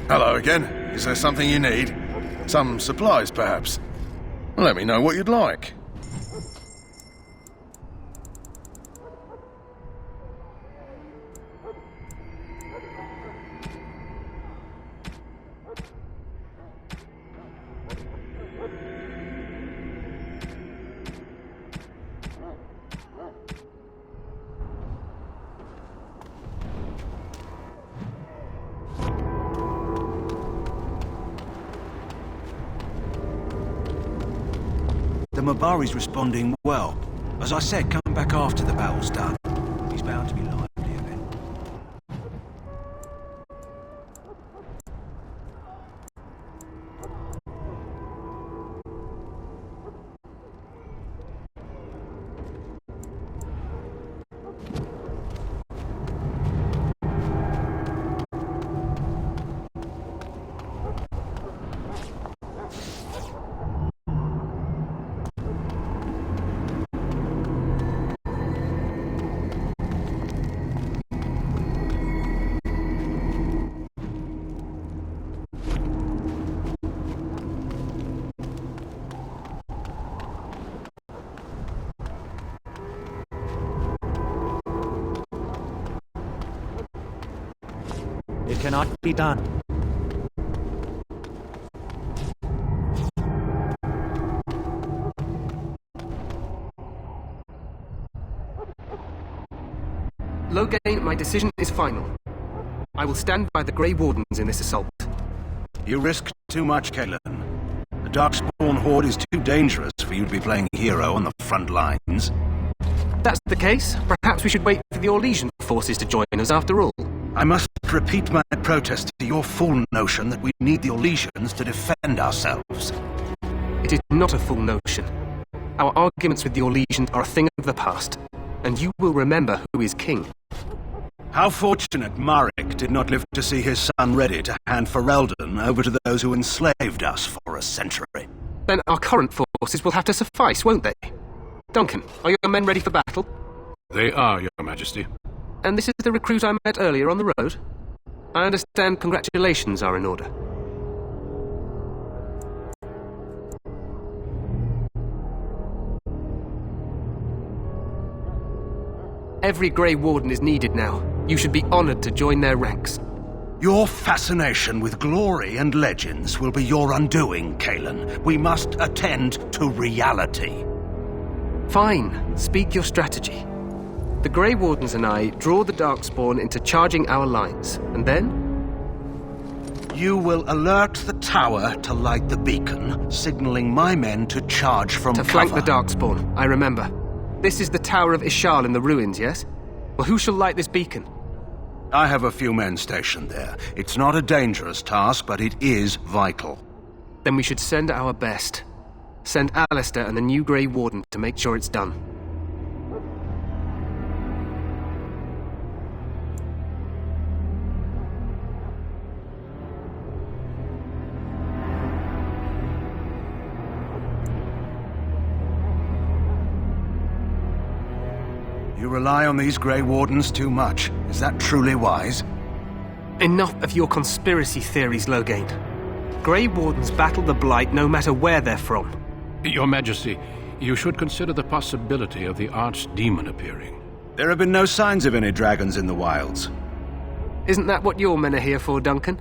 Hello again. Is there something you need? Some supplies, perhaps? Let me know what you'd like. The Mabari's responding well. As I said, come back after the battle's done. He's bound to be lively a bit. cannot be done. Loghain, my decision is final. I will stand by the Grey Wardens in this assault. You risk too much, Cailan. The Darkspawn horde is too dangerous for you to be playing hero on the front lines. If that's the case, perhaps we should wait for the Orlesian forces to join us after all. I must repeat my protest to your fool notion that we need the Orlesians to defend ourselves. It is not a fool notion. Our arguments with the Orlesians are a thing of the past, and you will remember who is king. How fortunate Marek did not live to see his son ready to hand Ferelden over to those who enslaved us for a century. Then our current forces will have to suffice, won't they? Duncan, are your men ready for battle? They are, Your Majesty. And this is the recruit I met earlier on the road? I understand congratulations are in order. Every Grey Warden is needed now. You should be honored to join their ranks. Your fascination with glory and legends will be your undoing, Cailan. We must attend to reality. Fine. Speak your strategy. The Grey Wardens and I draw the Darkspawn into charging our lines, and then? You will alert the tower to light the beacon, signaling my men to charge from cover. To flank the Darkspawn, I remember. This is the Tower of Ishal in the ruins, yes? Well, who shall light this beacon? I have a few men stationed there. It's not a dangerous task, but it is vital. Then we should send our best. Send Alistair and the new Grey Warden to make sure it's done. You rely on these Grey Wardens too much. Is that truly wise? Enough of your conspiracy theories, Loghain. Grey Wardens battle the Blight no matter where they're from. Your Majesty, you should consider the possibility of the Archdemon appearing. There have been no signs of any dragons in the wilds. Isn't that what your men are here for, Duncan?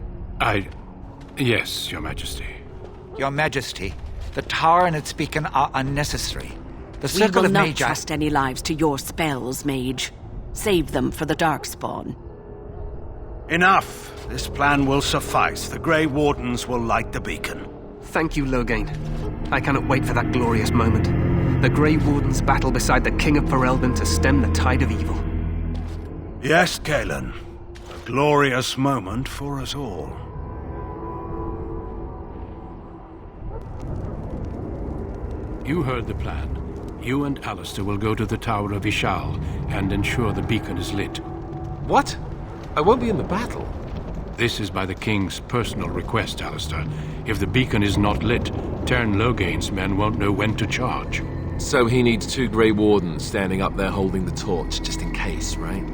Yes, Your Majesty. Your Majesty, the tower and its beacon are unnecessary. The We circle will of not Magi... trust any lives to your spells, mage. Save them for the Darkspawn. Enough! This plan will suffice. The Grey Wardens will light the beacon. Thank you, Loghain. I cannot wait for that glorious moment. The Grey Wardens battle beside the King of Ferelden to stem the tide of evil. Yes, Cailan. A glorious moment for us all. You heard the plan. You and Alistair will go to the Tower of Ishal and ensure the beacon is lit. What? I won't be in the battle. This is by the King's personal request, Alistair. If the beacon is not lit, Tern Loghain's men won't know when to charge. So he needs 2 Grey Wardens standing up there holding the torch, just in case, right?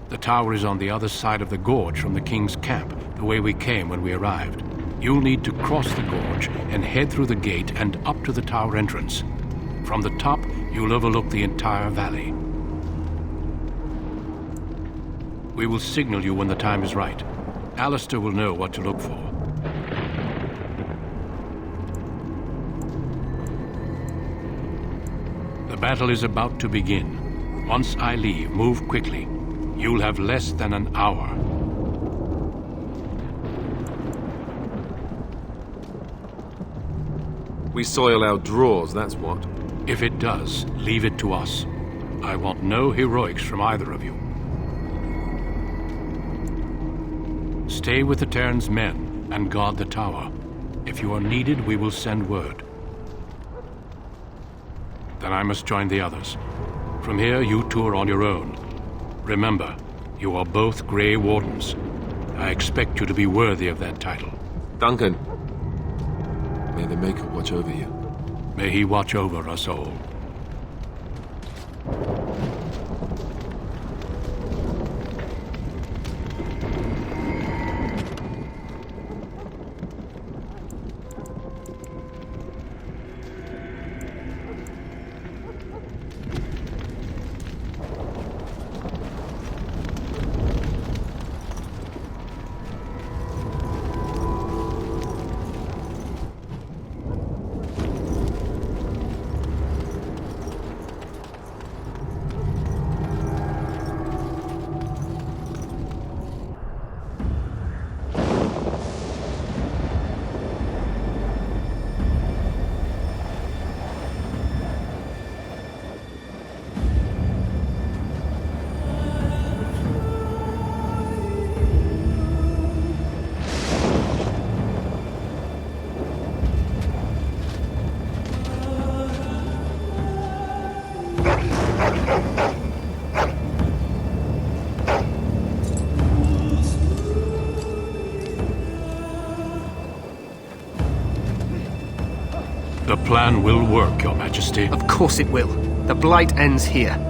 The tower is on the other side of the gorge from the King's camp, the way we came when we arrived. You'll need to cross the gorge and head through the gate and up to the tower entrance. From the top, you'll overlook the entire valley. We will signal you when the time is right. Alistair will know what to look for. The battle is about to begin. Once I leave, move quickly. You'll have less than an hour. We soil our drawers, that's what. If it does, leave it to us. I want no heroics from either of you. Stay with the Terran's men and guard the tower. If you are needed, we will send word. Then I must join the others. From here, you two are on your own. Remember, you are both Grey Wardens. I expect you to be worthy of that title. Duncan, may the Maker watch over you. May he watch over us all. plan will work, Your Majesty. Of course it will. The Blight ends here.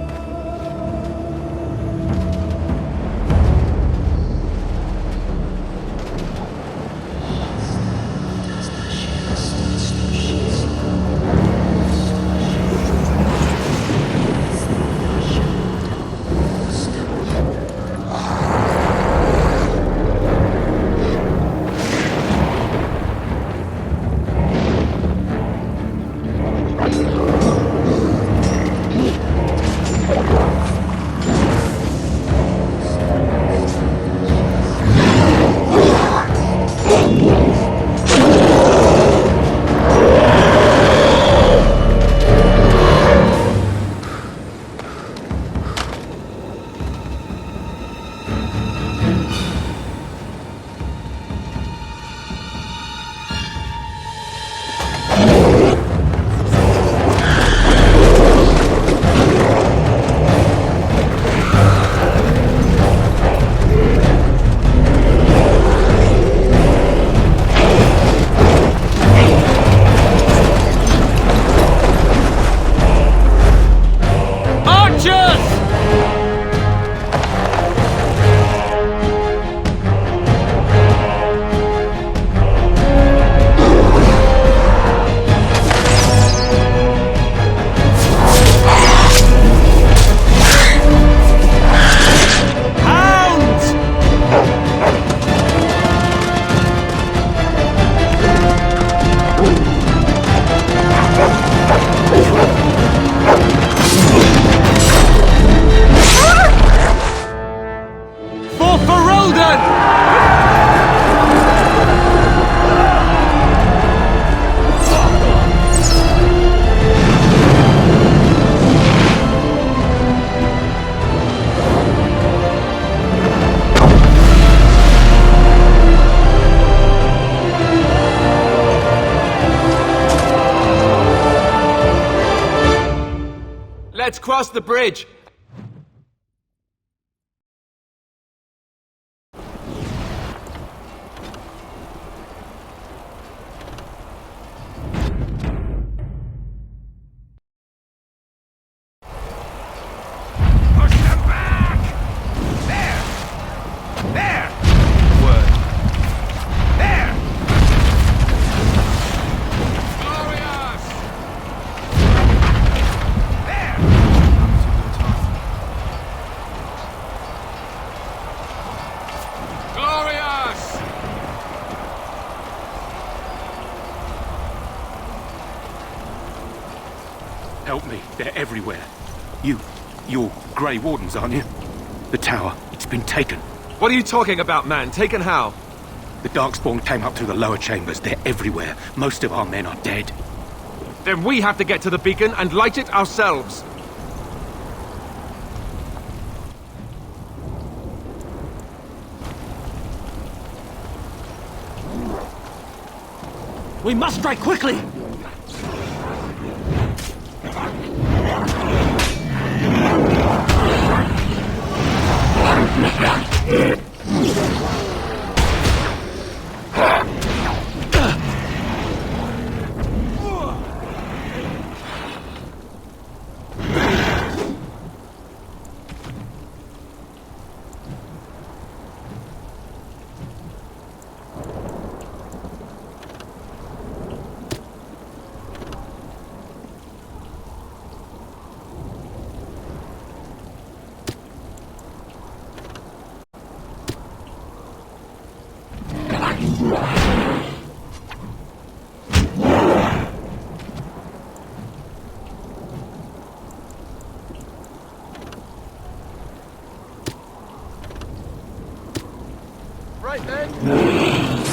Let's cross the bridge. Help me. They're everywhere. You're Grey Wardens, aren't you? The tower, it's been taken. What are you talking about, man? Taken how? The Darkspawn came up through the lower chambers. They're everywhere. Most of our men are dead. Then we have to get to the beacon and light it ourselves. We must strike quickly! Right then.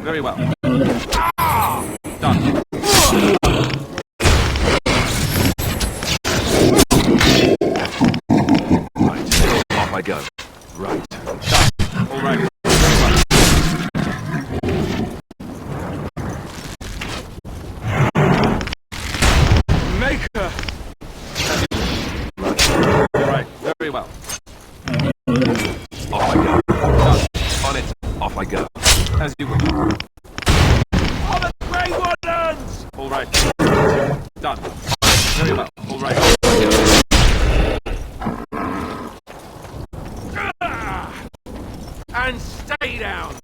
Very well. Done. Right. Off I go. Right. Done. All right. Maker! Right. All right. Very well. Off I go. Done. On it. Off I go. As you wish. All the Grey Wardens! All right. Done. Very well. All right. And stay down!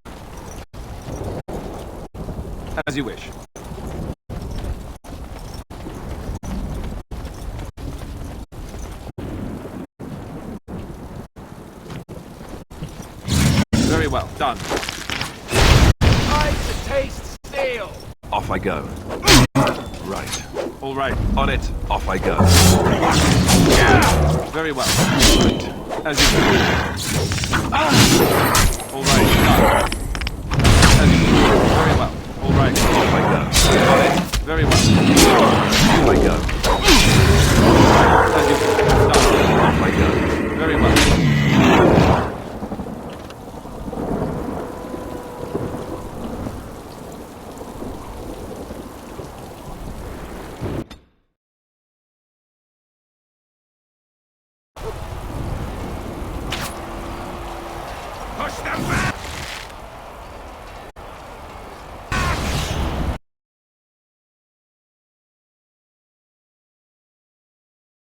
As you wish. Very well. Done. Eyes to taste steel! Off I go. Right. All right. On it. Off I go. Very well. Right. As you wish. All right. Done.